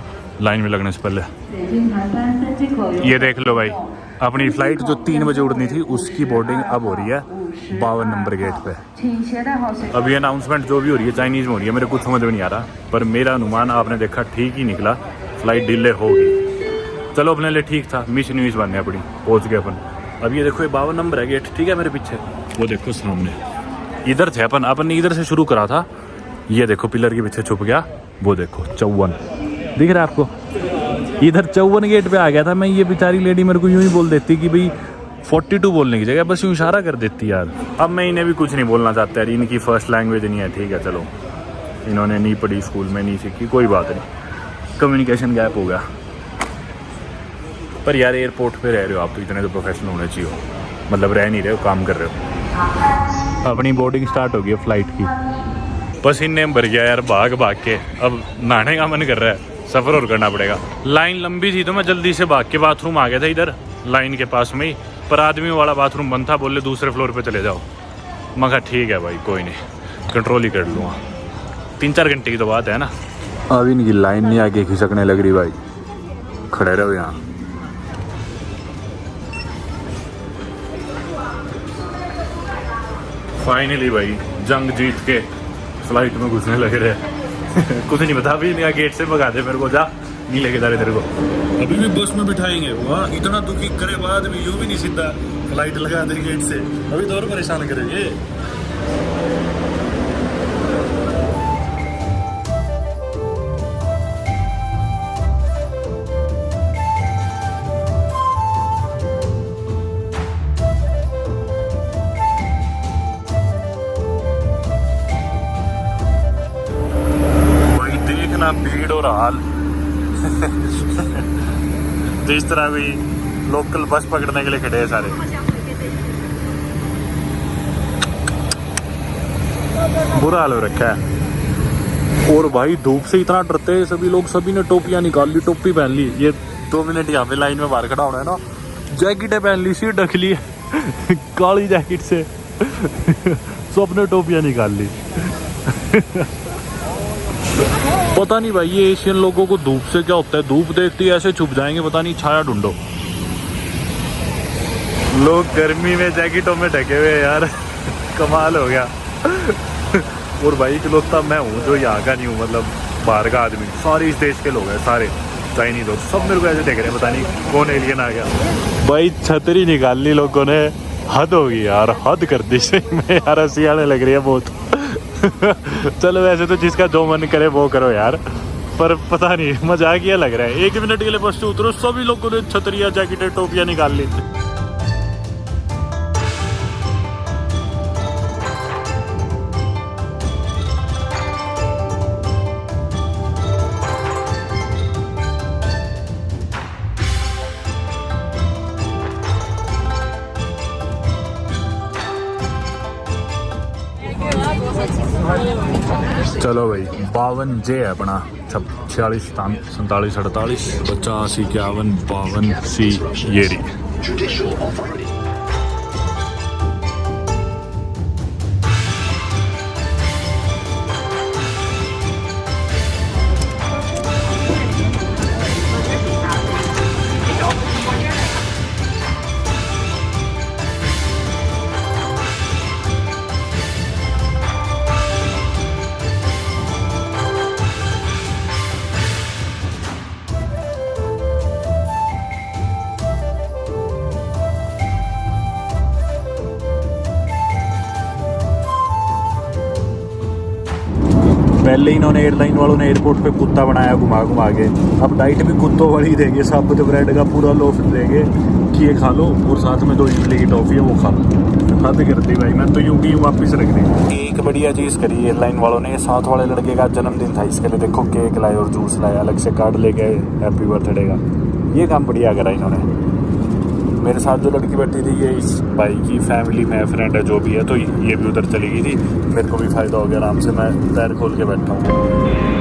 लाइन में लगने से पहले। ये देख लो भाई, अपनी फ़्लाइट जो 3 बजे उड़नी थी उसकी बोर्डिंग अब हो रही है 52 नंबर गेट पे। अब ये अनाउंसमेंट जो भी हो रही है चाइनीज़ में हो रही है, मेरे कुछ समझ में नहीं आ रहा, पर मेरा अनुमान आपने देखा ठीक ही निकला, फ़्लाइट डिले होगी। चलो अपने लिए ठीक था, मिशन वीस बनने अपनी, पहुँच गए अपन। अब ये देखो ये 52 नंबर है गेट, ठीक है मेरे पीछे, वो देखो सामने इधर थे अपन ने इधर से शुरू करा था। ये देखो पिलर के पीछे छुप गया, वो देखो 54 दिख रहा है आपको, इधर 54 गेट पे आ गया था मैं। ये बेचारी लेडी मेरे को यूं ही बोल देती कि भाई 42 बोलने की जगह बस यूं इशारा कर देती यार। अब मैं इन्हें भी कुछ नहीं बोलना चाहता यार, इनकी फर्स्ट लैंग्वेज नहीं है, ठीक है चलो, इन्होंने नहीं पढ़ी स्कूल में, नहीं सीखी, कोई बात नहीं, कम्युनिकेशन गैप हो गया। पर यार एयरपोर्ट पे रह रहे हो आप तो इतने तो प्रोफेशनल होने चाहिए, मतलब रह नहीं रहे हो, काम कर रहे हो। अपनी बोर्डिंग स्टार्ट हो गई है फ्लाइट की, पसीने भर गया यार भाग के। अब नहाने का मन कर रहा है, सफ़र और करना पड़ेगा। लाइन लंबी थी तो मैं जल्दी से भाग के बाथरूम आ गया था इधर लाइन के पास में ही, पर आदमी वाला बाथरूम बंद था, बोले दूसरे फ्लोर पे चले जाओ। मैं कहा ठीक है भाई कोई नहीं, कंट्रोल ही कर लूँगा, 3-4 घंटे की तो बात है ना। अब इनकी लाइन नहीं आगे खिसकने लग रही भाई, खड़े रहो यहाँ। फाइनली भाई जंग जीत के फ्लाइट में घुसने लग रहे कुछ नहीं बता, अभी नया गेट से भगा दे मेरे को, जा नहीं लेके जा रहे तेरे को। अभी भी बस में बिठाएंगे, वहाँ इतना दुखी करे बाद भी यूँ भी नहीं सीधा फ्लाइट लगा दे गेट से, अभी तो और परेशान करेंगे। भीड़ और हाल जिस तरह भी लोकल बस पकड़ने के लिए खड़े हैं सारे, बुरा हाल हो रखा है। और भाई धूप से इतना डरते हैं सभी लोग, सभी ने टोपियां निकाल ली, टोपी पहन ली। ये 2 मिनट यहाँ पे लाइन में बाहर खड़ा होना है ना, जैकेटें पहन ली, सिर ढक ली काली जैकेट से सबने टोपियां निकाल ली पता नहीं भाई ये एशियन लोगों को धूप से क्या होता है, धूप देखते ही ऐसे छुप जाएंगे, पता नहीं छाया ढूंढो। लोग गर्मी में जैकेटों में ढके हुए यार कमाल हो गया और भाई इकलौता मैं हूँ जो यहाँ का नहीं हूँ, मतलब बाहर का आदमी। सारे इस देश के लोग हैं, सारे चाइनीज लोग, सब मेरे को ऐसे देख रहे हैं, पता नहीं कौन एलियन आ गया। भाई छतरी निकाल ली लोगों ने, हद होगी यार, हद कर दी सही में यार, हंसी आने लग रही है बहुत चलो वैसे तो जिसका जो मन करे वो करो यार, पर पता नहीं मजाक ये लग रहा है। 1 मिनट के लिए बस से उतरो, सभी लोगों ने छतरियाँ जैकेटें टोपियाँ निकाल ली। चलो भाई 52 जे है अपना, 46 47 48 50 51 52 सी ये रही। पहले इन्होंने एयरलाइन वालों ने एयरपोर्ट पे कुत्ता बनाया घुमा घुमा के, अब डाइट भी कुत्तों वाली देंगे, साबुत ब्रेड का पूरा लोफ देंगे कि ये खा लो और साथ में 2 इमली की टॉफ़ी है वो खा लो। हद करती भाई, मैं तो यूं की वापस रख दी। एक बढ़िया चीज़ करी एयरलाइन वालों ने, साथ वाले लड़के का जन्मदिन था, इसके लिए देखो केक लाए और जूस लाए, अलग से कार्ड लेके आए हैप्पी बर्थडे का। ये काम बढ़िया करा इन्होंने। मेरे साथ जो लड़की बैठी थी ये इस भाई की फैमिली में फ्रेंड है जो भी है, तो ये भी उधर चली गई थी। मेरे को भी फ़ायदा हो गया, आराम से मैं पैर खोल के बैठा हूँ।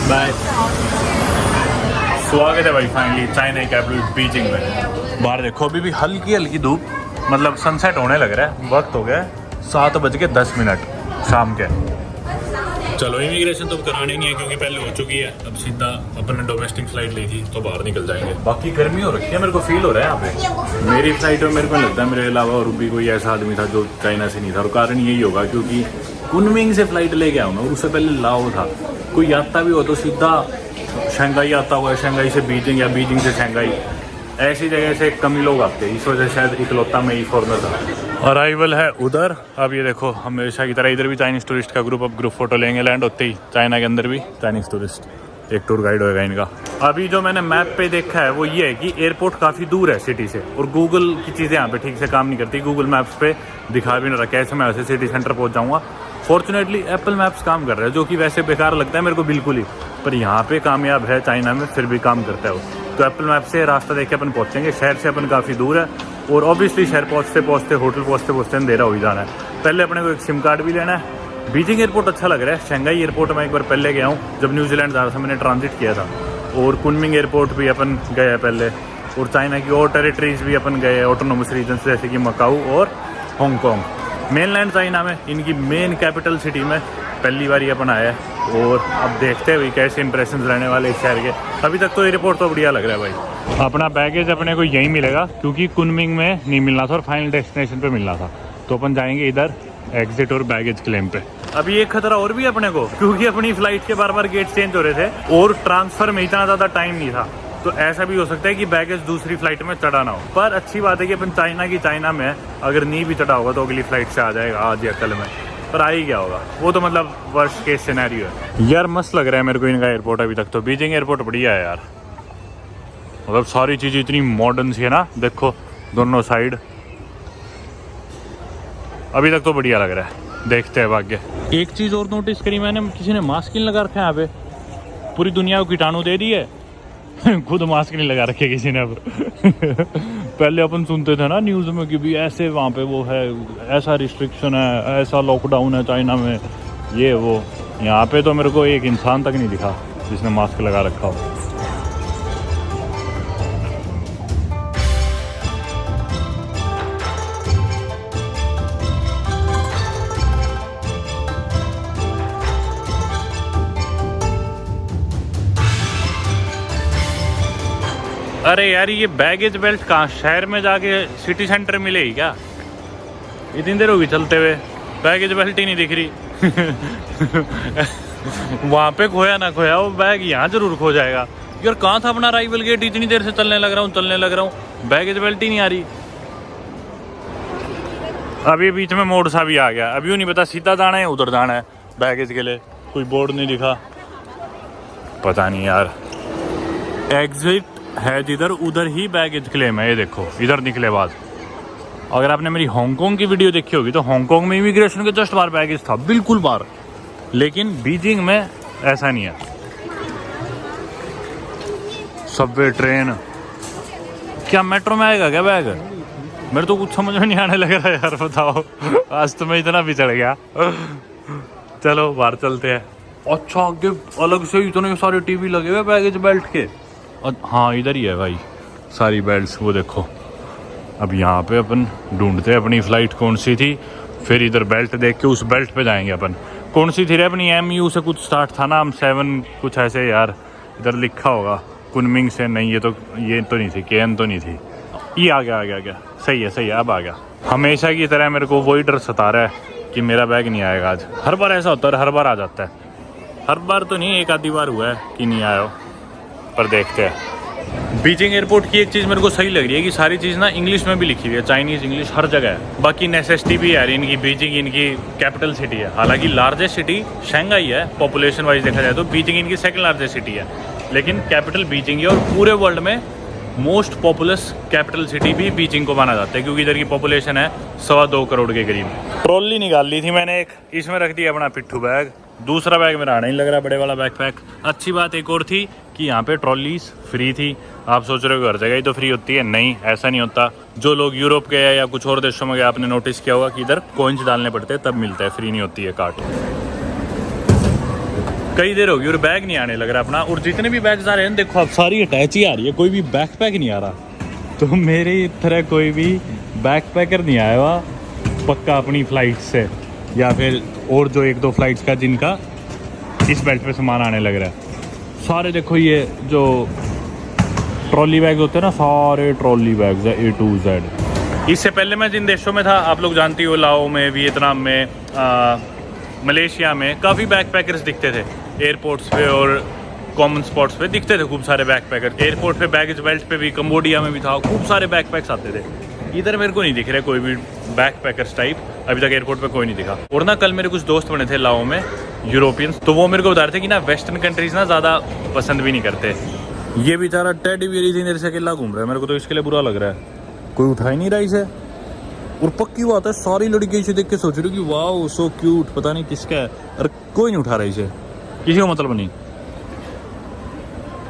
बाय। स्वागत है भाई फाइनली चाइना कैपिटल बीजिंग में। बाहर देखो अभी भी हल्की हल्की धूप, मतलब सनसेट होने लग रहा है। वक्त हो गया 7:10 शाम के। चलो इमिग्रेशन तो करानी नहीं है क्योंकि पहले हो चुकी है, अब सीधा अपने डोमेस्टिक फ्लाइट ली थी तो बाहर निकल जाएंगे। बाकी गर्मी हो रखी है, मेरे को फील हो रहा है यहाँ पे। मेरी फ्लाइट में मेरे को लगता है मेरे अलावा और भी कोई ऐसा आदमी था जो चाइना से नहीं था, और कारण यही होगा क्योंकि कुनमिंग से फ्लाइट लेके आऊँ मैं, उससे पहले लाओ था। कोई आता भी हो तो सीधा शंघाई आता हुआ है, शंघाई से बीजिंग या बीजिंग से शंघाई, ऐसी जगह से कम ही लोग आते हैं। इस वजह से शायद इकलौता में ही फॉरनर था। अराइवल है उधर। अब ये देखो हमेशा की तरह इधर भी चाइनीज़ टूरिस्ट का ग्रुप, अब ग्रुप फोटो लेंगे लैंड होते ही। चाइना के अंदर भी चाइनीज़ टूरिस्ट, एक टूर गाइड होगा इनका। अभी जो मैंने मैप पे देखा है वो ये है कि एयरपोर्ट काफ़ी दूर है सिटी से, और गूगल की चीज़ें यहाँ पे ठीक से काम नहीं करती। गूगल मैप्स पे दिखा भी नहीं रहा कैसे मैं वैसे सिटी सेंटर पहुँच जाऊँगा। फॉर्चुनेटली एप्पल मैप्स काम कर रहा है, जो कि वैसे बेकार लगता है मेरे को बिल्कुल ही, पर यहाँ पे कामयाब है चाइना में, फिर भी काम करता है वो। तो एप्पल मैप से रास्ता देख के अपन पहुँचेंगे। शहर से अपन काफ़ी दूर है, और ऑब्वियसली शहर पहुँचते पहुँचते होटल पहुँचते अंधेरा हो ही जाना है। पहले अपने को एक सिम कार्ड भी लेना है। बीजिंग एयरपोर्ट अच्छा लग रहा है। शंघाई एयरपोर्ट में एक बार पहले गया हूँ जब न्यूजीलैंड जा रहा था, मैंने ट्रांजिट किया था। और कुनमिंग एयरपोर्ट भी अपन गए हैं पहले, और चाइना की और टेरिटरीज भी अपन गए हैं, ऑटोनोमस रीजन जैसे कि मकाऊ और हांगकॉन्ग। मेनलैंड चाइना में इनकी मेन कैपिटल सिटी में पहली बार ही अपन आया है, और अब देखते हुए कैसे इंप्रेशन रहने वाले इस शहर के। अभी तक तो एयरपोर्ट तो बढ़िया लग रहा है भाई। अपना बैगेज अपने को यहीं मिलेगा क्योंकि कुनमिंग में नहीं मिलना था और फाइनल डेस्टिनेशन पे मिलना था, तो अपन जाएंगे इधर एग्जिट और बैगेज क्लेम पे। अभी एक खतरा और भी है अपने को, क्योंकि अपनी फ्लाइट के बार बार गेट चेंज हो रहे थे और ट्रांसफर में इतना ज़्यादा टाइम नहीं था, तो ऐसा भी हो सकता है कि बैगेज दूसरी फ्लाइट में चढ़ा ना हो। पर अच्छी बात है कि अपन चाइना में अगर नहीं भी चढ़ा होगा तो अगली फ्लाइट से आ जाएगा आज या कल में, पर आ ही गया होगा वो तो, मतलब वर्स्ट केस सिनेरियो है। यार मस्त लग रहा है मेरे को इनका एयरपोर्ट अभी तक तो। बीजिंग एयरपोर्ट बढ़िया है यार, मतलब सारी चीज़ें इतनी मॉडर्न सी है ना, देखो दोनों साइड। अभी तक तो बढ़िया लग रहा है, देखते हैं भाग्य। एक चीज़ और नोटिस करी मैंने, किसी ने मास्क नहीं लगा रखा है यहाँ पे। पूरी दुनिया को कीटाणु दे दी है खुद मास्क नहीं लगा रखे किसी ने अब पहले अपन सुनते थे ना न्यूज़ में कि भी ऐसे वहाँ पे वो है, ऐसा रिस्ट्रिक्शन है, ऐसा लॉकडाउन है चाइना में, ये वो। यहाँ पे तो मेरे को एक इंसान तक नहीं दिखा जिसने मास्क लगा रखा हो। अरे यार ये बैगेज बेल्ट कहाँ, शहर में जाके सिटी सेंटर मिलेगी क्या? इतनी देर होगी चलते हुए, बैगेज बेल्ट ही नहीं दिख रही वहाँ पे खोया ना खोया वो बैग यहाँ जरूर खो जाएगा। यार कहाँ था अपना अराइवल गेट? इतनी देर से चलने लग रहा हूँ, बैगेज बेल्ट ही नहीं आ रही। अभी बीच में मोड़ सा भी आ गया, अभी वो नहीं पता सीधा जाना है उधर जाना है बैगेज के लिए, कोई बोर्ड नहीं दिखा, पता नहीं यार। एग्जिट है जिधर उधर ही बैगेज क्लेम है। ये देखो इधर निकले बाद। अगर आपने मेरी हांगकांग की वीडियो देखी होगी तो हांगकांग में इमिग्रेशन के जस्ट बाहर बैगेज था, बिल्कुल बाहर। लेकिन बीजिंग में ऐसा नहीं है। सबवे, ट्रेन, क्या मेट्रो में आएगा क्या बैग? मेरे तो कुछ समझ में नहीं आने लग रहा है यार, बताओ। आज तो मैं इतना बिछड़ गया। चलो बाहर चलते हैं। अच्छा आगे अलग से इतने सारे टीवी लगे हुए बैगेज बेल्ट के। हाँ इधर ही है भाई सारी बेल्ट्स, वो देखो। अब यहाँ पे अपन ढूंढते हैं अपनी फ़्लाइट कौन सी थी, फिर इधर बेल्ट देख के उस बेल्ट पे जाएंगे अपन। कौन सी थी रे अपनी? MU से कुछ स्टार्ट था ना, हम 7 कुछ ऐसे यार, इधर लिखा होगा। कुनमिंग से नहीं, ये तो नहीं थी, KN तो नहीं थी। ये आ गया। सही है, अब आ गया। हमेशा की तरह मेरे को वही डर सता रहा है कि मेरा बैग नहीं आएगा आज। हर बार ऐसा होता है, हर बार आ जाता है। हर बार तो नहीं, एक आधी बार हुआ है कि नहीं आया हो, पर देखते हैं। बीजिंग एयरपोर्ट की एक चीज़ मेरे को सही लग रही है कि सारी चीज़ ना इंग्लिश में भी लिखी हुई है, चाइनीज़, इंग्लिश, हर जगह है। बाकी नेसेसिटी भी है इनकी, बीजिंग इनकी कैपिटल सिटी है। हालांकि लार्जेस्ट सिटी शंघाई है, पॉपुलेशन वाइज देखा जाए तो बीजिंग इनकी सेकंड लार्जेस्ट सिटी है, लेकिन कैपिटल बीजिंग है। और पूरे वर्ल्ड में मोस्ट पॉपुलस कैपिटल सिटी भी बीजिंग को माना जाता है, क्योंकि इधर की पॉपुलेशन है 2.25 करोड़ के करीब। ट्रॉली निकाल ली थी मैंने एक, इसमें रख दिया अपना पिट्ठू बैग। दूसरा बैग मेरा आना ही लग रहा है, बड़े वाला बैकपैक। अच्छी बात एक और थी कि यहाँ पे ट्रॉलीज फ्री थी। आप सोच रहे हो हर जगह ही तो फ्री होती है, नहीं ऐसा नहीं होता। जो लोग यूरोप के या कुछ और देशों में गए, आपने नोटिस किया होगा कि इधर कॉइन्स डालने पड़ते हैं तब मिलता है, फ्री नहीं होती है कार्ड। कई देर होगी और बैग नहीं आने लग रहा अपना। और जितने भी बैग्स आ रहे हैं देखो, अब सारी अटैच ही आ रही है, कोई भी बैकपैक नहीं आ रहा। तो मेरी तरह कोई भी बैकपैकर नहीं आया हुआ पक्का अपनी फ्लाइट से, या फिर और जो 1-2 फ्लाइट्स का जिनका इस बेल्ट पे सामान आने लग रहा है। सारे देखो ये जो ट्रॉली बैग होते हैं ना, सारे ट्रॉली बैग्स है A to Z। इससे पहले मैं जिन देशों में था आप लोग जानती हो, लाओ में, वियतनाम में, मलेशिया में, काफ़ी बैकपैकर्स दिखते थे एयरपोर्ट्स पे और कॉमन स्पॉट्स पे दिखते थे खूब सारे बैकपैकर। एयरपोर्ट पे बैगेज बेल्ट पे भी, कंबोडिया में भी था, खूब सारे बैकपैक्स आते थे। इधर मेरे को नहीं दिख रहा कोई भी बैकपैकर्स टाइप, अभी तक एयरपोर्ट पे कोई नहीं दिखा। और ना कल मेरे कुछ दोस्त बने थे लाओ में, यूरोपियंस, तो वो मेरे को बता रहे थे कि ना वेस्टर्न कंट्रीज ना ज़्यादा पसंद भी नहीं करते। ये बेचारा टेडी बियर इतनी देर से अकेला घूम रहा है, मेरे को तो इसके लिए बुरा लग रहा है, कोई उठा ही नहीं रहा इसे। और पक्की बात है, सारी लड़की इसे देख के सोच रही कि वाओ सो क्यूट, पता नहीं किसका है, और कोई नहीं उठा रहा इसे, किसी को मतलब नहीं।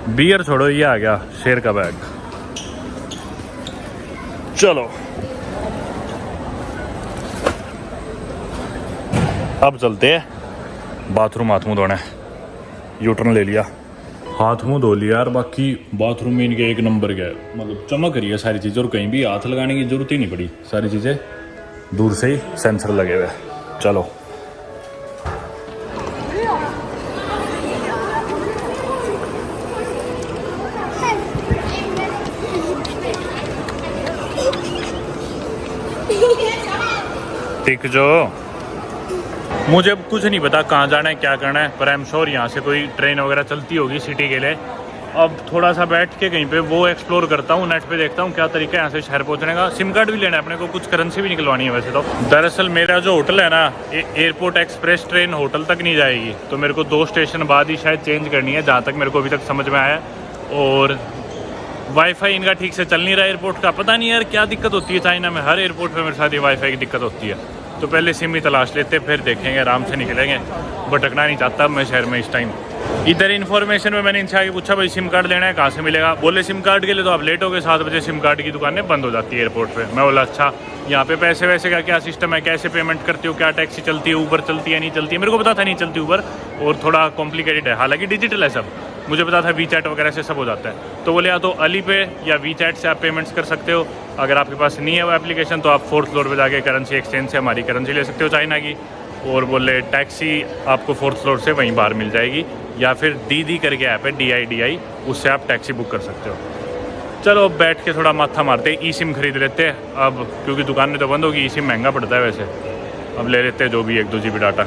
बियर छोड़ो, ये आ गया शेर का बैग। चलो अब चलते हैं बाथरूम, हाथ मुँह धोने। यूटर्न ले लिया, हाथ मुँह धो लिया यार। बाकी बाथरूम में इनके एक नंबर गया, मतलब चमक रही है सारी चीज़ें, और कहीं भी हाथ लगाने की जरूरत ही नहीं पड़ी, सारी चीज़ें दूर से ही सेंसर लगे हुए। चलो टिक जो। मुझे कुछ नहीं पता कहाँ जाना है, क्या करना है, पर आई एम श्योर यहाँ से कोई ट्रेन वगैरह चलती होगी सिटी के लिए। अब थोड़ा सा बैठ के कहीं पे वो एक्सप्लोर करता हूँ, नेट पे देखता हूँ क्या तरीका है यहाँ से शहर पहुँचने का। सिम कार्ड भी लेना है अपने को, कुछ करेंसी भी निकलवानी है वैसे तो। दरअसल मेरा जो होटल है ना, एयरपोर्ट एक्सप्रेस ट्रेन होटल तक नहीं जाएगी, तो मेरे को 2 स्टेशन बाद ही शायद चेंज करनी है, जहाँ तक मेरे को अभी तक समझ में आया। और वाईफाई इनका ठीक से चल नहीं रहा एयरपोर्ट का, पता नहीं यार क्या दिक्कत होती है चाइना में, हर एयरपोर्ट पे मेरे साथ ये वाईफाई की दिक्कत होती है। तो पहले सिम ही तलाश लेते, फिर देखेंगे, आराम से निकलेंगे। भटकना नहीं चाहता मैं शहर में इस टाइम। इधर इन्फॉर्मेशन में मैंने इनसे आगे पूछा, भाई सिम कार्ड लेना है कहाँ से मिलेगा? बोले सिम कार्ड के लिए तो आप लेट हो गए, 7 बजे सिम कार्ड की दुकानें बंद हो जाती है एयरपोर्ट पे। मैं बोला अच्छा, यहाँ पे पैसे वैसे का क्या सिस्टम है, कैसे पेमेंट करती हो, क्या टैक्सी चलती है, ऊबर चलती है नहीं चलती है? मेरे को पता था नहीं चलती ऊबर, और थोड़ा कॉम्प्लिकेटेड है, हालांकि डिजिटल है सब, मुझे पता था वीचैट वगैरह से सब हो जाता है। तो बोले या तो अली पे या वीचैट से आप पेमेंट्स कर सकते हो, अगर आपके पास नहीं है वो एप्लीकेशन तो आप 4th फ्लोर पे जाके करेंसी एक्सचेंज से हमारी करेंसी ले सकते हो चाइना की। और बोले टैक्सी आपको 4th फ्लोर से वहीं बाहर मिल जाएगी, या फिर दीदी करके ऐप है DIDI, उससे आप टैक्सी बुक कर सकते हो। चलो अब बैठ के थोड़ा माथा मारते, ई सिम खरीद लेते हैं अब, क्योंकि दुकानें तो बंद होगी, ई सिम महंगा पड़ता है वैसे। अब ले लेते हैं जो भी 1-2 GB डाटा।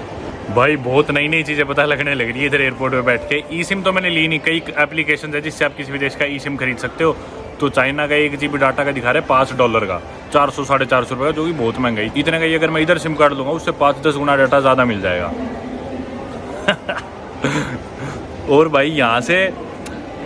भाई बहुत नई नई चीज़ें पता लगने लग रही है इधर एयरपोर्ट पे बैठ के। ई सिम तो मैंने ली नहीं, कई एप्लीकेशन है जिससे आप किसी भी देश का ई सिम खरीद सकते हो। तो चाइना का 1 GB डाटा का दिखा रहे हैं $5 का, 400-450 रुपये का, जो कि बहुत महंगाई। इतने का ही अगर मैं इधर सिम कार्ड लूँगा उससे 5-10 गुना डाटा ज़्यादा मिल जाएगा। और भाई यहाँ से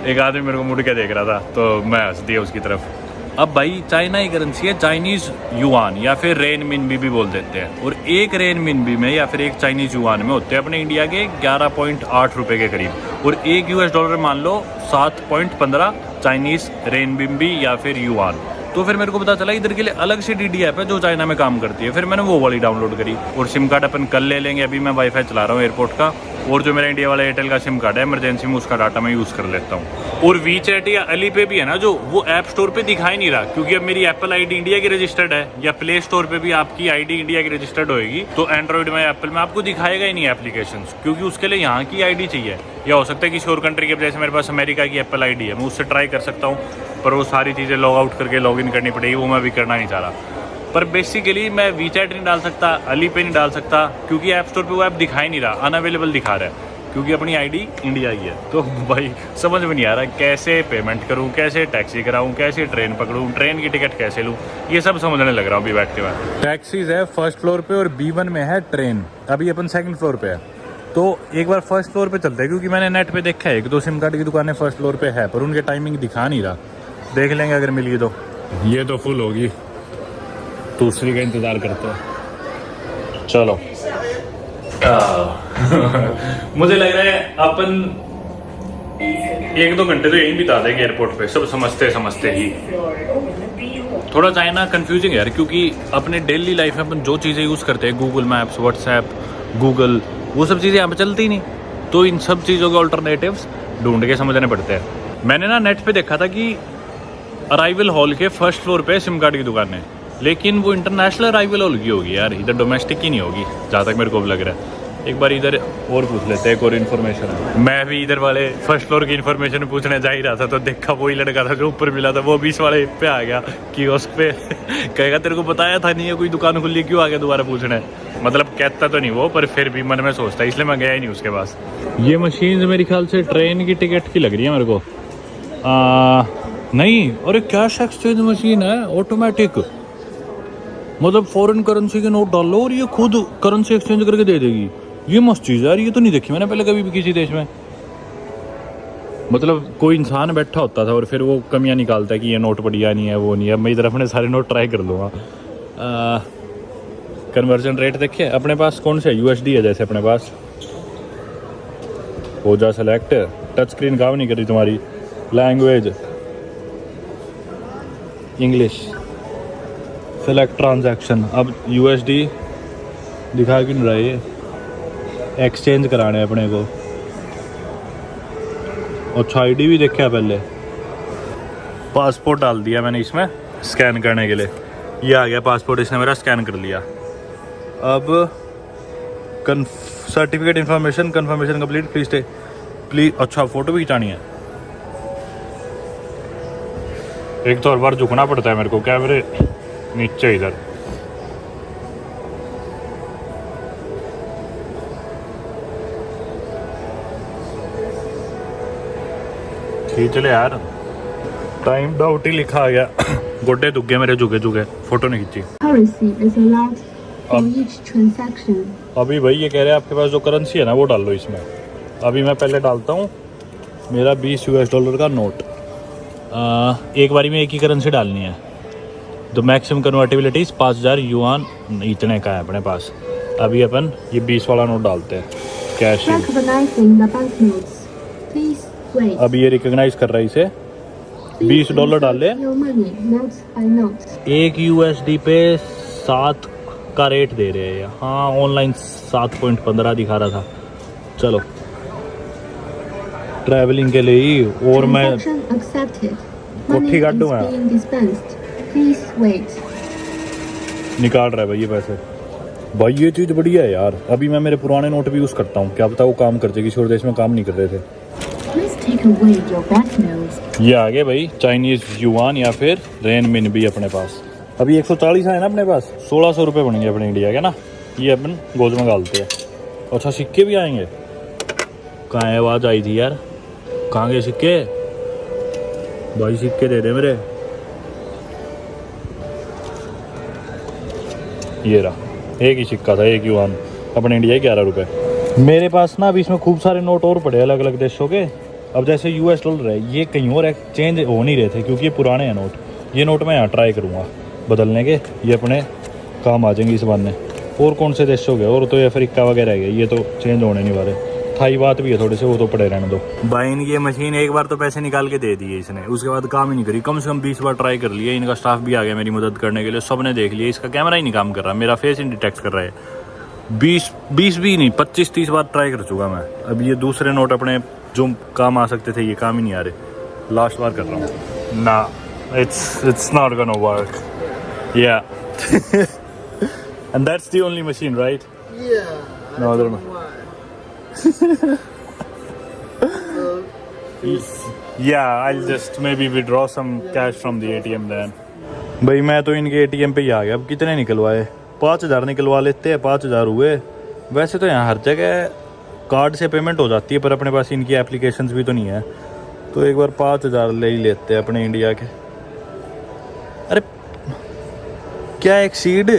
एक आदमी मेरे को मुड़ के देख रहा था तो मैं हंस दिया उसकी तरफ। अब भाई चाइना की करेंसी है चाइनीज युआन या फिर रेन मिनबी भी बोल देते हैं, और एक रेन मिनबी में या फिर एक चाइनीज युआन में होते हैं अपने इंडिया के 11.8 रुपए के करीब, और एक यूएस डॉलर मान लो 7.15 चाइनीज रेन मिनबी या फिर युआन। तो फिर मेरे को पता चला इधर के लिए अलग से डीडी ऐप है जो चाइना में काम करती है, फिर मैंने वो वाली डाउनलोड करी। और सिम कार्ड अपन कल ले लेंगे, अभी मैं वाईफाई चला रहा हूँ एयरपोर्ट का, और जो मेरा इंडिया वाला एयरटेल का सिम कार्ड है इमरजेंसी में उसका डाटा मैं यूज़ कर लेता हूँ। और वीचैट या अली पे भी है ना जो, वो ऐप स्टोर पे दिखाई नहीं रहा, क्योंकि अब मेरी एप्पल आईडी इंडिया की रजिस्टर्ड है, या प्ले स्टोर पे भी आपकी आईडी इंडिया की रजिस्टर्ड होएगी तो एंड्रॉइड में एप्पल में आपको दिखाएगा ही नहीं एप्लीकेशन, क्योंकि उसके लिए यहाँ की आईडी चाहिए। या हो सकता है किसी और कंट्री के, जैसे मेरे पास अमेरिका की एप्पल आईडी है, मैं उससे ट्राई कर सकता हूँ, पर वो सारी चीज़ें लॉग आउट करके लॉग इन करनी पड़ेगी, वो मैं भी करना नहीं चाह रहा। पर बेसिकली मैं वीचैट नहीं डाल सकता, अली पे नहीं डाल सकता, क्योंकि ऐप स्टोर पे वो ऐप दिखा ही नहीं रहा, अनअवेलेबल दिखा रहा है, क्योंकि अपनी आईडी इंडिया की है। तो भाई समझ में नहीं आ रहा कैसे पेमेंट करूँ, कैसे टैक्सी कराऊँ, कैसे ट्रेन पकड़ूँ, ट्रेन की टिकट कैसे लूँ, ये सब समझने लग रहा हूँ अभी बैठते हुए। टैक्सीज है फर्स्ट फ्लोर पे और B1 में है ट्रेन, अभी अपन सेकंड फ्लोर पे है, तो एक बार फर्स्ट फ्लोर पे चलते हैं, क्योंकि मैंने नेट पे देखा है 1-2 सिम कार्ड की दुकानें फर्स्ट फ्लोर पे है, पर उनके टाइमिंग दिखा नहीं रहा, देख लेंगे अगर मिल गई तो। ये तो फुल होगी, दूसरी का इंतजार करते हैं, चलो। मुझे लग रहा है अपन 1-2 घंटे तो यहीं बिता देंगे एयरपोर्ट पे, सब समझते समझते ही। थोड़ा चाइना कंफ्यूजिंग है यार, क्योंकि अपने डेली लाइफ में अपन जो चीज़ें यूज़ करते हैं, गूगल मैप्स, व्हाट्सएप, गूगल, वो सब चीज़ें यहाँ पे चलती ही नहीं, तो इन सब चीज़ों के ऑल्टरनेटिव्स ढूंढ के समझने पड़ते हैं। मैंने ना नेट पे देखा था कि अराइवल हॉल के फर्स्ट फ्लोर पे सिम कार्ड की दुकान है, लेकिन वो इंटरनेशनल अराइवल हॉल की होगी यार, इधर डोमेस्टिक की नहीं होगी जहाँ तक मेरे को लग रहा है। एक बार इधर और पूछ लेते हैं, एक और इन्फॉर्मेशन है। मैं भी इधर वाले फर्स्ट फ्लोर की इन्फॉर्मेशन पूछने जा ही रहा था, तो देखा वही लड़का था जो ऊपर मिला था, वो 20 वाले पे आ गया कि उस पे कहेगा तेरे को बताया था नहीं है कोई दुकान खुली, क्यों आ गया दोबारा पूछने। मतलब कहता तो नहीं वो, पर फिर भी मन में सोचता, इसलिए मैं गया ही नहीं उसके पास। ये मशीन मेरे ख्याल से ट्रेन की टिकट की लग रही है मेरे को। नहीं, अरे कैश एक्सचेंज मशीन है ऑटोमेटिक, मतलब फॉरेन करेंसी के नोट डाल लो और ये खुद करेंसी एक्सचेंज करके दे देगी। ये मस्त चीज़ है यार, ये तो नहीं देखी मैंने पहले कभी भी किसी देश में। मतलब कोई इंसान बैठा होता था और फिर वो कमियां निकालता है कि ये नोट बढ़िया नहीं है, वो नहीं है। मैं इधर अपने सारे नोट ट्राई कर लूँगा। कन्वर्जन रेट देखिए अपने पास कौन से USD है, जैसे अपने पास हो जा सेलेक्ट, टच स्क्रीन काम नहीं कर रही तुम्हारी, लैंग्वेज इंग्लिश, सेलेक्ट ट्रांजैक्शन। अब USD दिखा क्यों नहीं रहा, ये एक्सचेंज कराने अपने को। अच्छा ID भी देखा पहले, पासपोर्ट डाल दिया मैंने इसमें स्कैन करने के लिए, ये आ गया पासपोर्ट, इसने मेरा स्कैन कर लिया। अब certificate information confirmation complete, please. अच्छा फोटो भी खिंचानी है, एक तो हर बार झुकना पड़ता है मेरे को, कैमरे नीचे इधर। खींच ले यार, टाइम डाउट ही लिखा आ गया। गोड्डे दुख गए मेरे, झुके झुके, फोटो नहीं खींची। Currency is allowed for each transaction. अभी भाई ये कह रहे हैं आपके पास जो करेंसी है ना वो डाल लो इसमें। अभी मैं पहले डालता हूँ मेरा $20 का नोट। एक बारी में एक ही करेंसी डालनी है। तो मैक्सिमम कन्वर्टिबिलिटी 5000 युआन इतने का है अपने पास। अभी अपन ये 20 वाला नोट डालते हैं cash. Recognizing the banknotes. Please wait. अभी ये रिकॉग्नाइज कर रहा है इसे। $20 डाल ले। Your money, notes by notes. एक USD पे 7 का रेट दे रहे हैं। हाँ ऑनलाइन 7.15 दिखा रहा था। चलो ट्रैवलिंग के लिए ही। और मैं Transaction accepted. कोठी Money काट is दूंगा। being dispensed. Please wait. निकाल रहा है भाई ये पैसे। भाई ये चीज़ बढ़िया है यार। अभी मैं मेरे पुराने नोट भी यूज़ करता हूँ, क्या पता वो काम करते, किसी और देश में काम नहीं कर रहे थे। Please take away your banknotes. ये आ गए भाई चाइनीज युआन या फिर रेन मिन भी अपने पास। अभी 140 है ना अपने पास, 1600 रुपये बनेंगे अपने इंडिया के ना। ये अपन गोद में डालते हैं। अच्छा सिक्के भी आएंगे। कहाँ है, आवाज़ आई थी यार, कहाँ गए सिक्के? भाई सिक्के दे दे मेरे। ये रहा, एक ही सिक्का था, एक युआन, अपने इंडिया के 11 रुपये। मेरे पास ना अभी इसमें खूब सारे नोट और पड़े अलग अलग देशों के। अब जैसे US डॉलर है, ये कहीं और चेंज हो नहीं रहे थे क्योंकि ये पुराने हैं नोट। ये नोट मैं यहाँ ट्राई करूँगा बदलने के, ये अपने काम आ जाएंगे इस बहाने। और कौन से देश हो गए, और तो ये अफ्रीका वगैरह है, ये तो चेंज होने नहीं वाले। थाई बात भी है थोड़े से, वो तो पड़े रहने दो। भाई इनकी ये मशीन एक बार तो पैसे निकाल के दे दिए इसने, उसके बाद काम ही नहीं करी। कम से कम 20 बार ट्राई कर लिया। इनका स्टाफ भी आ गया मेरी मदद करने के लिए, सब ने देख लिया। इसका कैमरा ही नहीं काम कर रहा, मेरा फेस ही डिटेक्ट कर रहा है। 20 भी नहीं, 25-30 बार ट्राई कर चुका मैं। अब ये दूसरे नोट अपने जो काम आ सकते थे, ये काम ही नहीं आ रहे। लास्ट बार कर रहा हूँ ना, it's not gonna work. Yeah. And that's the only machine, right? Yeah. No other Yeah, I'll just maybe withdraw some cash from the ATM then. भाई मैं तो इनके ATM पे ही आ गया। अब कितने निकलवाए? 5,000 निकलवा लेते हैं। 5,000 हुए। वैसे तो यहाँ हर जगह कार्ड से पेमेंट हो जाती है, पर अपने पास इनकी एप्लीकेशंस भी तो नहीं है, तो एक बार 5,000 ले ही लेते हैं अपने इंडिया के। अरे क्या एक्सीड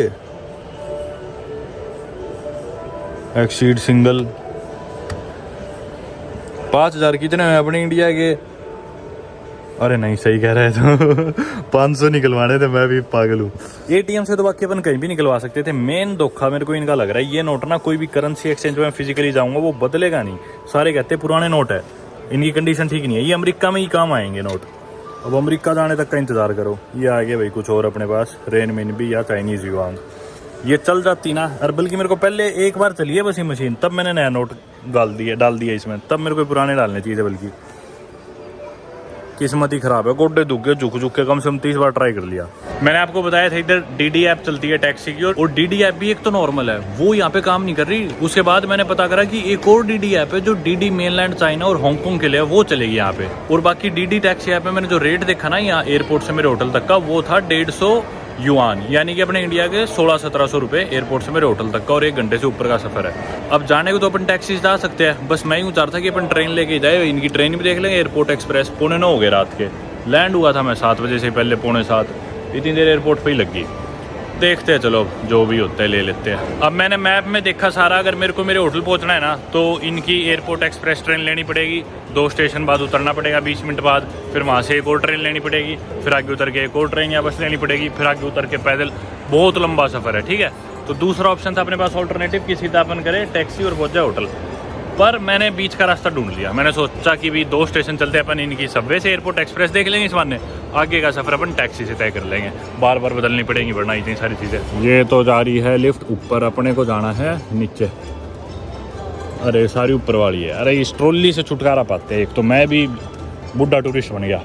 सिंगल 5,000 कितने हैं अपने इंडिया के? अरे नहीं, सही कह रहे तो 500 निकलवाने थे, मैं भी पागल हूँ। ATM से तो बाकी अपन कहीं भी निकलवा सकते थे। मेन धोखा मेरे को इनका लग रहा है, ये नोट ना कोई भी करेंसी एक्सचेंज में फिजिकली जाऊंगा वो बदलेगा नहीं। सारे कहते हैं पुराने नोट है, इनकी कंडीशन ठीक नहीं है, ये अमेरिका में ही काम आएंगे नोट। अब अमेरिका जाने तक का इंतजार करो। ये आ गया भाई कुछ और अपने पास, रेनमिनबी या चाइनीज युआन। ये चल जाती ना, और बल्कि मेरे को पहले एक बार चली है बस ये मशीन, तब मैंने नया नोट डाल दिया इसमें, तब मेरे को पुराने डालने चाहिए। बल्कि किस्मत ही खराब है, गोड्डे दुख गए झुक के कम से कम 30 बार ट्राई कर लिया। मैंने आपको बताया था इधर DD ऐप चलती है टैक्सी की, और DD ऐप भी एक तो नॉर्मल है, वो यहाँ पे काम नहीं कर रही। उसके बाद मैंने पता करा कि एक और DD ऐप है जो DD मेनलैंड चाइना और हांगकांग के लिए, वो चलेगी यहाँ पे। और बाकी DD टैक्सी ऐप में मैंने जो रेट देखा ना यहाँ एयरपोर्ट से मेरे होटल तक का, वो था 150 युआन, यानी कि अपने इंडिया के 1600-1700 रुपए एयरपोर्ट से मेरे होटल तक का, और 1 घंटे से ऊपर का सफर है। अब जाने को तो अपन टैक्सी से जा सकते हैं, बस मैं यूँ चाह रहा था कि अपन ट्रेन लेके जाए। इनकी ट्रेन भी देख लेंगे, एयरपोर्ट एक्सप्रेस। 8:45 हो गए रात के, लैंड हुआ था मैं 7 बजे से पहले, 6:45, इतनी देर एयरपोर्ट पे ही लगी। देखते हैं, चलो जो भी होता है ले लेते हैं। अब मैंने मैप में देखा सारा, अगर मेरे को मेरे होटल पहुंचना है ना, तो इनकी एयरपोर्ट एक्सप्रेस ट्रेन लेनी पड़ेगी, 2 स्टेशन बाद उतरना पड़ेगा 20 मिनट बाद, फिर वहाँ से एक और ट्रेन लेनी पड़ेगी, फिर आगे उतर के एक और ट्रेन या बस लेनी पड़ेगी, फिर आगे उतर के पैदल। बहुत लंबा सफ़र है, ठीक है। तो दूसरा ऑप्शन था अपने पास ऑल्टरनेटिव कि सीधा अपन करें टैक्सी और पहुँच जाए होटल, पर मैंने बीच का रास्ता ढूंढ लिया। मैंने सोचा कि भी 2 स्टेशन चलते अपन इनकी सबवे से एयरपोर्ट एक्सप्रेस देख लेंगे, इस बहाने आगे का सफ़र अपन टैक्सी से तय कर लेंगे, बार बार बदलनी पड़ेंगी वरना इतनी सारी चीज़ें। ये तो जा रही है लिफ्ट ऊपर, अपने को जाना है नीचे। अरे सारी ऊपर वाली है। अरे इस ट्रॉली से छुटकारा पाते हैं, एक तो मैं भी बुढ़ा टूरिस्ट बन गया।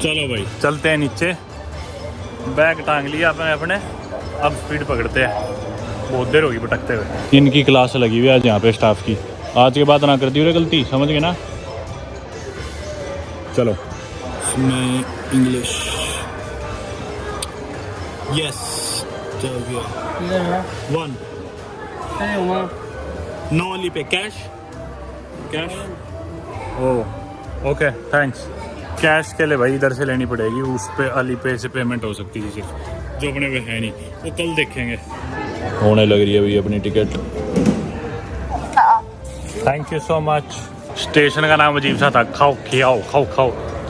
चलो भाई चलते हैं नीचे, बैग टांग लिया अपने, अब स्पीड पकड़ते हैं। बहुत देर होगी भटकते हुए। इनकी क्लास लगी हुई है आज यहाँ पे स्टाफ की, आज के बाद ना कर दी गलती, समझ गए ना। चलो मैं इंग्लिश यस चल गया 1 नो अली पे कैश ओके थैंक्स। कैश के लिए भाई इधर से लेनी पड़ेगी, उस पे अली पे से पेमेंट हो सकती है सिर्फ, जो अपने पे है नहीं, वो कल देखेंगे। होने लग रही है भाई अपनी ticket. Thank you so much. Station का नाम अजीब सा था, खाओ।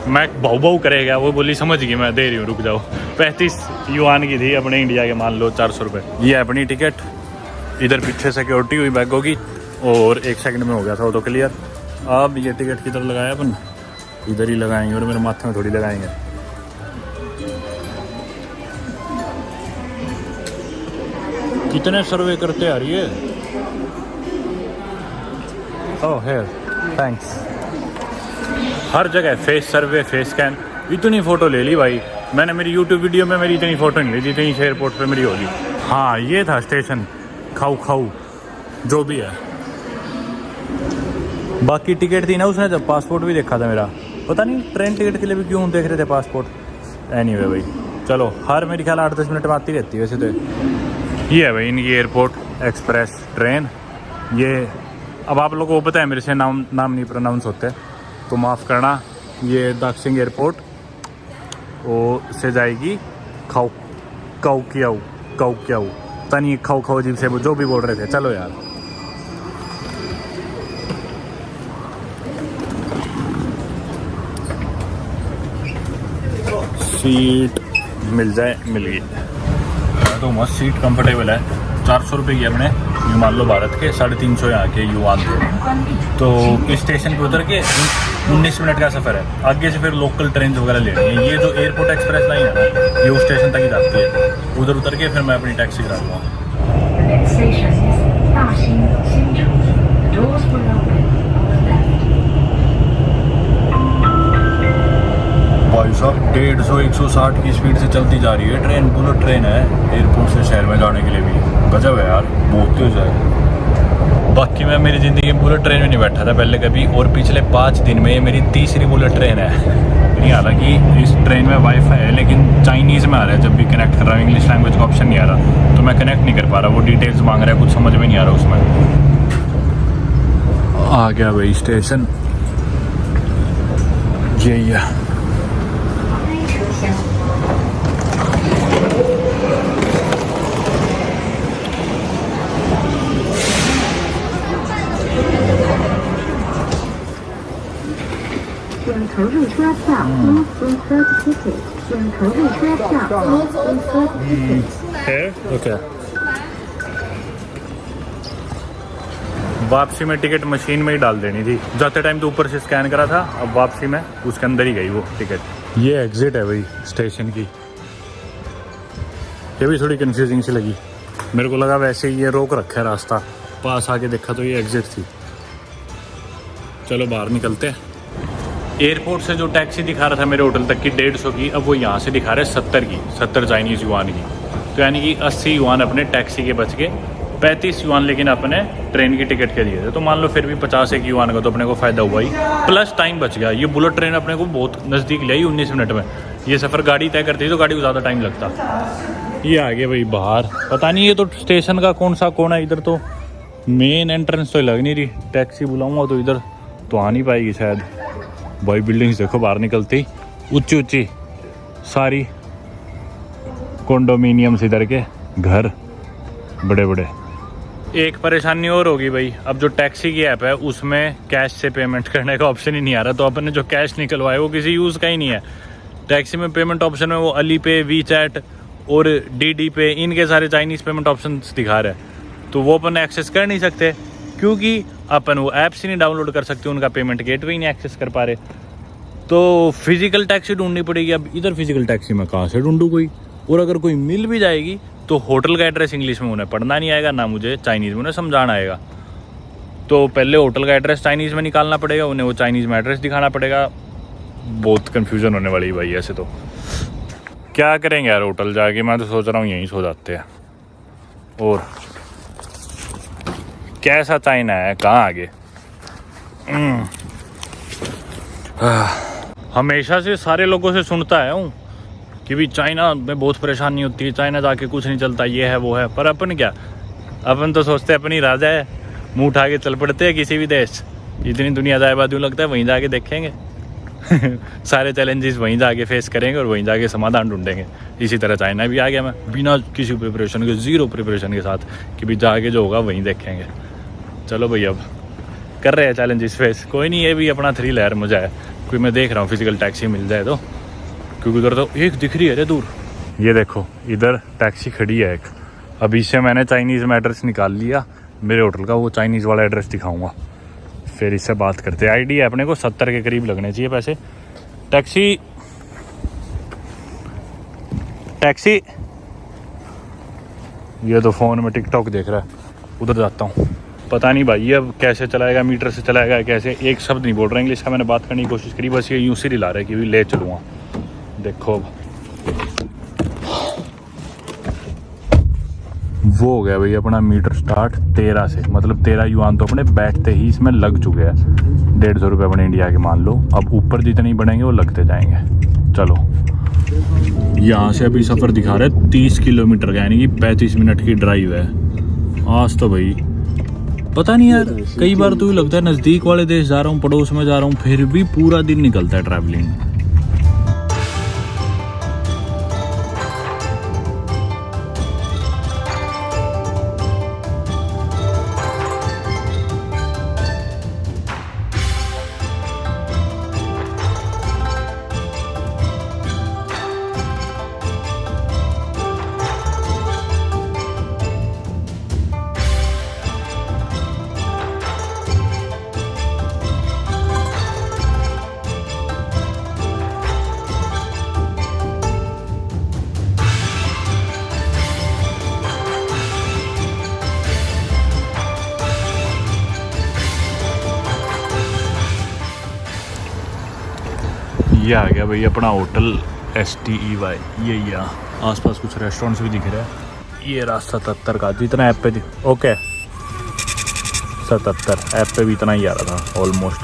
मैं भाऊ करेगा, वो बोली समझ गई मैं, दे रही हूँ रुक जाओ। 35 युआन की थी, अपने इंडिया के मान लो 400 रुपये। ये अपनी टिकट, इधर पीछे सिक्योरिटी हुई बैगों की, और 1 सेकंड में हो गया था ऑटो क्लियर। अब ये टिकट किधर लगाया अपन, इधर ही लगाएंगे, और मेरे माथे में थोड़ी लगाएंगे। कितने सर्वे करते आ रही है। ओह हेयर थैंक्स। हर जगह फेस सर्वे, फेस स्कैन। इतनी फ़ोटो ले ली भाई मैंने, मेरी यूट्यूब वीडियो में मेरी इतनी फ़ोटो नहीं ली जितनी एयरपोर्ट पे मेरी होगी। हाँ ये था स्टेशन, खाऊ जो भी है। बाकी टिकट थी ना उसने, जब पासपोर्ट भी देखा था मेरा, पता नहीं ट्रेन टिकट के लिए भी क्यों देख रहे थे पासपोर्ट। एनीवे भाई चलो, हर मेरी ख्याल 8-10 मिनट में आती रहती है वैसे तो। ये है भाई इनकी एयरपोर्ट एक्सप्रेस ट्रेन। ये अब आप लोगों को पता है मेरे से नाम नहीं प्रोनाउंस होते, तो माफ़ करना। ये दाक्सिंग एयरपोर्ट से जाएगी काऊ तनी खाऊ अजीब से जो भी बोल रहे थे। चलो यार सीट मिल जाए, मिल गई तो मस्त सीट, कंफर्टेबल है। 400 रुपये की अपने ये मान लो भारत के, 350 यहाँ के युवान थे। तो इस स्टेशन पे उतर के 19 मिनट का सफ़र है। आगे से फिर लोकल ट्रेन वगैरह लेनी है। ये जो एयरपोर्ट एक्सप्रेस लाइन है ना, ये उस स्टेशन तक ही जाती है। उधर उतर के फिर मैं अपनी टैक्सी करा लूँगा। Next station is Daxing Central. The doors will open on the left. भाई साहब 150-160 की स्पीड से चलती जा रही है ट्रेन। बुलेट ट्रेन है, एयरपोर्ट से शहर में जाने के लिए भी गजब है यार, बहुत तेज है। बाकी मैं मेरी ज़िंदगी में बुलेट ट्रेन में नहीं बैठा था पहले कभी, और पिछले 5 दिन में ये मेरी तीसरी बुलेट ट्रेन है। नहीं, हालांकि इस ट्रेन में वाईफाई है लेकिन चाइनीज़ में आ रहा है। जब भी कनेक्ट कर रहा हूँ इंग्लिश लैंग्वेज का ऑप्शन नहीं आ रहा, तो मैं कनेक्ट नहीं कर पा रहा। वो डिटेल्स मांग रहा है, कुछ समझ में नहीं आ रहा उसमें। आ गया भाई स्टेशन, यही है। 请投入车票 Insert ticket. 请投入车票 Insert ticket. Okay. वापसी में टिकट मशीन में ही डाल देनी थी। जाते टाइम तो ऊपर से स्कैन करा था, अब वापसी में उसके अंदर ही गई वो टिकट। ये एग्जिट है भाई स्टेशन की। ये भी थोड़ी कंफ्यूजिंग सी लगी मेरे को, लगा वैसे ही ये रोक रखा है रास्ता। पास आके देखा तो ये एग्जिट थी। चलो बाहर निकलते हैं। एयरपोर्ट से जो टैक्सी दिखा रहा था मेरे होटल तक की 150 की, अब वो यहाँ से दिखा रहा है 70 की, 70 चाइनीज़ युआन की। तो यानी कि 80 युआन अपने टैक्सी के बच के, 35 युआन लेकिन अपने ट्रेन की टिकट के दिए थे। तो मान लो फिर भी 50 युआन का तो अपने को फ़ायदा हुआ ही, प्लस टाइम बच गया। ये बुलेट ट्रेन अपने को बहुत नज़दीक ले आई, 19 मिनट में। ये सफ़र गाड़ी तय करती तो गाड़ी को ज़्यादा टाइम लगता। ये आ गए भाई बाहर। पता नहीं ये तो स्टेशन का कौन सा कोना है, इधर तो मेन एंट्रेंस तो लग नहीं रही। टैक्सी बुलाऊँगा तो इधर तो आ नहीं पाएगी शायद। भाई बिल्डिंग्स देखो बाहर निकलती, ऊंची ऊंची सारी कंडोमिनियम्स, इधर के घर बड़े बड़े। एक परेशानी और होगी भाई, अब जो टैक्सी की ऐप है उसमें कैश से पेमेंट करने का ऑप्शन ही नहीं आ रहा। तो अपन ने जो कैश निकलवाया वो किसी यूज़ का ही नहीं है। टैक्सी में पेमेंट ऑप्शन में वो अली पे, वीचैट और डीडी पे, इनके सारे चाइनीज़ पेमेंट ऑप्शन दिखा रहे हैं। तो वो अपन एक्सेस कर नहीं सकते क्योंकि अपन वो ऐप्स ही नहीं डाउनलोड कर सकते, उनका पेमेंट गेटवे ही नहीं एक्सेस कर पा रहे। तो फिजिकल टैक्सी ढूंढनी पड़ेगी। अब इधर फिजिकल टैक्सी में कहाँ से ढूंढूँ कोई, और अगर कोई मिल भी जाएगी तो होटल का एड्रेस इंग्लिश में उन्हें पढ़ना नहीं आएगा, ना मुझे चाइनीज़ में उन्हें समझाना आएगा। तो पहले होटल का एड्रेस चाइनीज़ में निकालना पड़ेगा, उन्हें वो चाइनीज़ में एड्रेस दिखाना पड़ेगा। बहुत कन्फ्यूज़न होने वाली भाई। ऐसे तो क्या करेंगे यार होटल जाके, मैं तो सोच रहा हूँ यहीं सो जाते हैं। और कैसा चाइना है, कहाँ आगे। हमेशा से सारे लोगों से सुनता है हूँ कि भी चाइना में बहुत परेशानी होती है, चाइना जाके कुछ नहीं चलता, ये है वो है। पर अपन क्या, अपन तो सोचते हैं अपनी राजा है, मुंह उठा के चल पड़ते हैं किसी भी देश। इतनी दुनिया जायबाद यूँ लगता है वहीं जाके देखेंगे। सारे चैलेंजेस वहीं जाके फेस करेंगे और वहीं जाके समाधान ढूंढेंगे। इसी तरह चाइना भी आ गया मैं, बिना किसी प्रिपरेशन के, ज़ीरो प्रिपरेशन के साथ कि भी जाके जो होगा वहीं देखेंगे। चलो भाई अब कर रहे हैं चैलेंजेस फेस। कोई नहीं, ये भी अपना थ्रिल है मजा है। कोई मैं देख रहा हूँ फिजिकल टैक्सी मिल जाए तो, क्योंकि उधर तो एक दिख रही है रे दूर। ये देखो इधर टैक्सी खड़ी है एक। अभी से मैंने चाइनीज़ में एड्रेस निकाल लिया मेरे होटल का, वो चाइनीज़ वाला एड्रेस दिखाऊंगा, फिर इससे बात करते हैं। आईडी है अपने को 70 के करीब लगने चाहिए पैसे। टैक्सी टैक्सी, ये तो फ़ोन में टिकटॉक देख रहा है, उधर जाता हूँ। पता नहीं भाई अब कैसे चलाएगा, मीटर से चलाएगा कैसे, एक शब्द नहीं बोल रहा इंग्लिश का। मैंने बात करने की कोशिश करी, बस ये यूँ से हिला रहा है कि ले चलूँगा। देखो अब वो हो गया भाई अपना मीटर स्टार्ट 13 से, मतलब 13 युआन तो अपने बैठते ही इसमें लग चुके हैं। 150 रुपये अपने इंडिया के मान लो। अब ऊपर जितने ही बढ़ेंगे वो लगते जाएंगे। चलो यहाँ से अभी सफ़र दिखा रहे 30 किलोमीटर का, यानी कि 35 मिनट की ड्राइव है। आज तो भाई पता नहीं यार, कई बार तो ये लगता है नज़दीक वाले देश जा रहा हूँ, पड़ोस में जा रहा हूँ, फिर भी पूरा दिन निकलता है ट्रैवलिंग। ये आ गया भाई अपना होटल STEY। ये यहाँ आसपास कुछ रेस्टोरेंट्स भी दिख रहे हैं। ये रास्ता 77 का जितना ऐप पे ओके 77 ऐप पे भी इतना ही आ रहा था ऑलमोस्ट।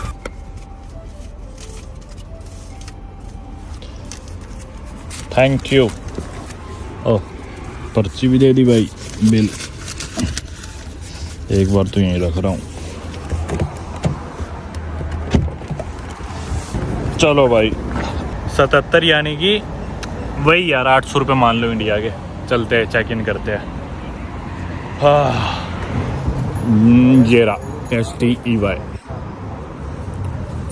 Thank you. ओह पर्ची भी दे दी भाई, बिल एक बार तो यहीं रख रहा हूँ। चलो भाई 77 यानी कि वही यार 800 रुपये मान लो इंडिया के। चलते हैं चेक इन करते हैं। हाँ ये रहा STEY।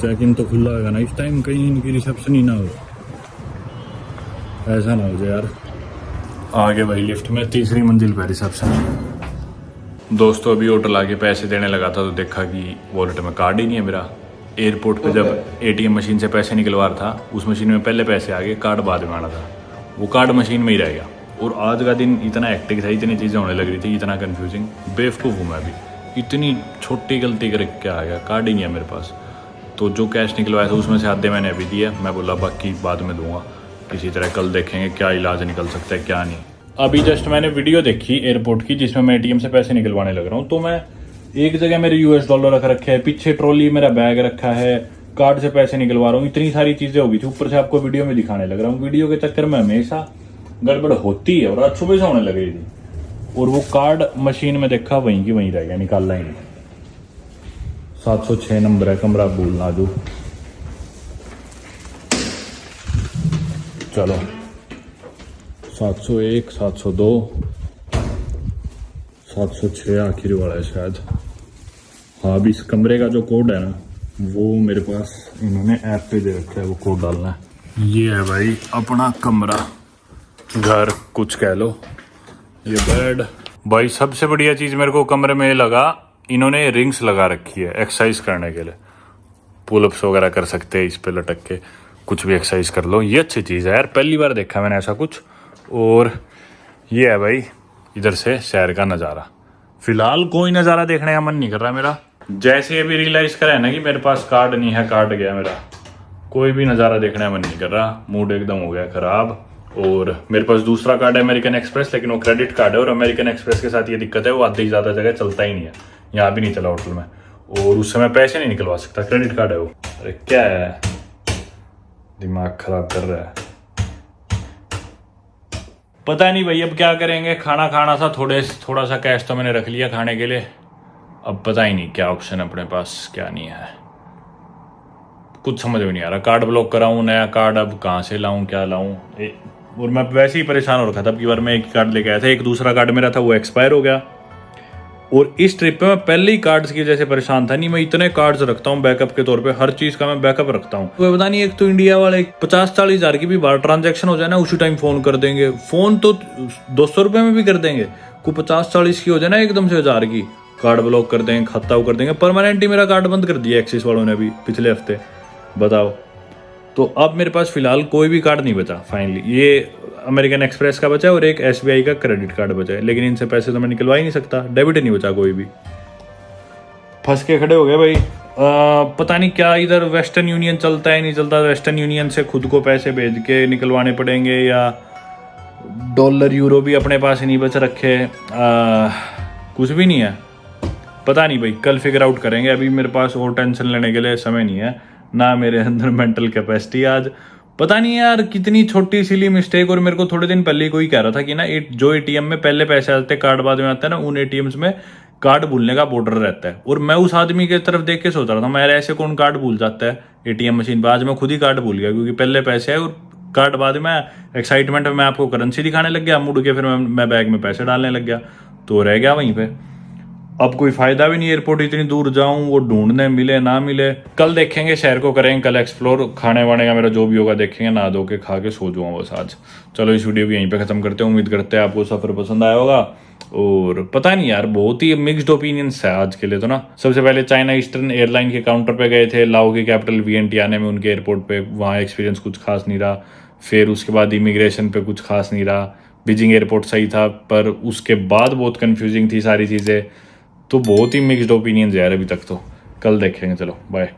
चेक इन तो खुला होगा ना इस टाइम, कहीं इनकी रिसेप्शन ही ना हो, ऐसा ना हो जाए यार। आगे भाई लिफ्ट में 3री मंजिल पर रिसेप्शन। दोस्तों अभी होटल आके पैसे देने लगा था तो देखा कि वॉलेट में कार्ड ही नहीं है मेरा। एयरपोर्ट पे जब ATM मशीन से पैसे निकलवा रहा था उस मशीन में पहले पैसे आ गए, कार्ड बाद में आना था, वो कार्ड मशीन में ही रह गया। और आज का दिन इतना एक्टिक था, इतनी चीज़ें होने लग रही थी, इतना कंफ्यूजिंग, बेवकूफ़ हूँ मैं भी। इतनी छोटी गलती करके आ गया, कार्ड ही नहीं है मेरे पास। तो जो कैश निकलवाया था उसमें से आधे मैंने अभी दिया, मैं बोला बाकी बाद में दूंगा किसी तरह, कल देखेंगे क्या इलाज निकल सकता है क्या नहीं। अभी जस्ट मैंने वीडियो देखी एयरपोर्ट की जिसमें मैं ATM से पैसे निकलवाने लग रहा हूँ। तो मैं एक जगह मेरे US डॉलर रख रखे हैं, पीछे ट्रॉली मेरा बैग रखा है, कार्ड से पैसे निकलवा रहा हूँ, इतनी सारी चीजें होगी थी। ऊपर से आपको वीडियो में दिखाने लग रहा हूँ। वीडियो के चक्कर में हमेशा गड़बड़ होती है और आज सुबह से होने लग रही थी। और वो कार्ड मशीन में देखा वहीं की वहीं रह गया, निकालना ही नहीं। 706 नंबर है, कमरा भूलना जो। चलो 701 702 706 आखिरी वाला है शायद। हाँ अभी इस कमरे का जो कोड है ना वो मेरे पास इन्होंने ऐप पे दे रखा है, वो कोड डालना है। ये है भाई अपना कमरा, घर कुछ कह लो। ये बेड भाई, सबसे बढ़िया चीज़ मेरे को कमरे में लगा, इन्होंने रिंग्स लगा रखी है एक्सरसाइज करने के लिए। पुलअप्स वगैरह कर सकते हैं इस पे लटक के, कुछ भी एक्सरसाइज कर लो। ये अच्छी चीज़ है यार, पहली बार देखा मैंने ऐसा कुछ। और ये है भाई इधर से शहर का नज़ारा। फिलहाल कोई नज़ारा देखने का मन नहीं कर रहा मेरा। जैसे अभी रियलाइज करा है ना कि मेरे पास कार्ड नहीं है, कार्ड गया मेरा, कोई भी नज़ारा देखने का मन नहीं कर रहा, मूड एकदम हो गया खराब। और मेरे पास दूसरा कार्ड है अमेरिकन एक्सप्रेस, लेकिन वो क्रेडिट कार्ड है। और अमेरिकन एक्सप्रेस के साथ ये दिक्कत है, वो आधी ज़्यादा जगह चलता ही नहीं है, यहाँ भी नहीं चला होटल में, और उस समय पैसे नहीं निकलवा सकता, क्रेडिट कार्ड है वो। अरे क्या है, दिमाग खराब कर रहा है। पता नहीं भाई अब क्या करेंगे। खाना खाना था, थोड़ा सा कैश तो मैंने रख लिया खाने के लिए। अब पता ही नहीं क्या ऑप्शन है अपने पास, क्या नहीं है, कुछ समझ में नहीं आ रहा। कार्ड ब्लॉक कराऊं, नया कार्ड अब कहाँ से लाऊं, क्या लाऊं। और मैं वैसे ही परेशान हो रखा था। अब की बार मैं एक कार्ड लेके आया था, एक दूसरा कार्ड मेरा था वो एक्सपायर हो गया। और इस ट्रिप पे मैं पहले ही कार्ड्स की जैसे परेशान था। नहीं मैं इतने कार्ड्स रखता हूँ बैकअप के तौर पे, हर चीज का मैं बैकअप रखता हूँ। तो पता नहीं, एक तो इंडिया वाले 50-40 हज़ार की भी बार ट्रांजैक्शन हो जाए ना, उसी टाइम फोन कर देंगे। फोन तो 200 रुपये में भी कर देंगे, को 50-40 की हो जाए ना एकदम से 1000 की, कार्ड ब्लॉक कर देंगे, खाता वो कर देंगे। परमानेंट ही मेरा कार्ड बंद कर दिया एक्सिस वालों ने अभी पिछले हफ्ते, बताओ। तो अब मेरे पास फिलहाल कोई भी कार्ड नहीं बचा फाइनली। ये अमेरिकन एक्सप्रेस का बचा है और एक SBI का क्रेडिट कार्ड बचा है, लेकिन इनसे पैसे तो मैं निकलवा ही नहीं सकता, डेबिट ही नहीं बचा कोई भी। फंस के खड़े हो गए भाई। पता नहीं क्या इधर वेस्टर्न यूनियन चलता है नहीं चलता। वेस्टर्न यूनियन से खुद को पैसे भेज के निकलवाने पड़ेंगे, या डॉलर यूरो भी अपने पास ही नहीं बच रखे। कुछ भी नहीं है, पता नहीं भाई, कल फिगर आउट करेंगे। अभी मेरे पास और टेंशन लेने के लिए समय नहीं है, ना मेरे अंदर मेंटल कैपेसिटी आज। पता नहीं यार कितनी छोटी सी मिस्टेक। और मेरे को थोड़े दिन पहले ही कोई कह रहा था कि ना जो ATM में पहले पैसे आते हैं कार्ड बाद में आते हैं ना, उन ATMs में कार्ड भूलने का बॉर्डर रहता है। और मैं उस आदमी की तरफ देख के सोच रहा था, मैं ऐसे कौन कार्ड भूल जाता है ATM मशीन पर। आज मैं खुद ही कार्ड भूल गया, क्योंकि पहले पैसे आए और कार्ड बाद में एक्साइटमेंट में मैं आपको करेंसी दिखाने लग गया, मुड़ के फिर मैं बैग में पैसे डालने लग गया, तो रह गया वहीं पे। अब कोई फायदा भी नहीं, एयरपोर्ट इतनी दूर जाऊं, वो ढूंढने मिले ना मिले। कल देखेंगे, शहर को करेंगे कल एक्सप्लोर। खाने वाने का मेरा जो भी होगा देखेंगे, नहा धो के खा के सो जाऊंगा बस आज। चलो इस वीडियो को यहीं पे खत्म करते हैं। उम्मीद करते हैं आपको सफर पसंद आया होगा। और पता नहीं यार, बहुत ही मिक्स्ड ओपिनियंस है आज के लिए तो ना। सबसे पहले चाइना ईस्टर्न एयरलाइन के काउंटर पे गए थे, लाओ की कैपिटल वियंटियाने में, उनके एयरपोर्ट पे, वहाँ एक्सपीरियंस कुछ खास नहीं रहा। फिर उसके बाद इमिग्रेशन पे कुछ खास नहीं रहा। बीजिंग एयरपोर्ट सही था, पर उसके बाद बहुत कंफ्यूजिंग थी सारी चीज़ें। तो बहुत ही मिक्स्ड ओपिनियंस यार अभी तक तो। कल देखेंगे, चलो बाय।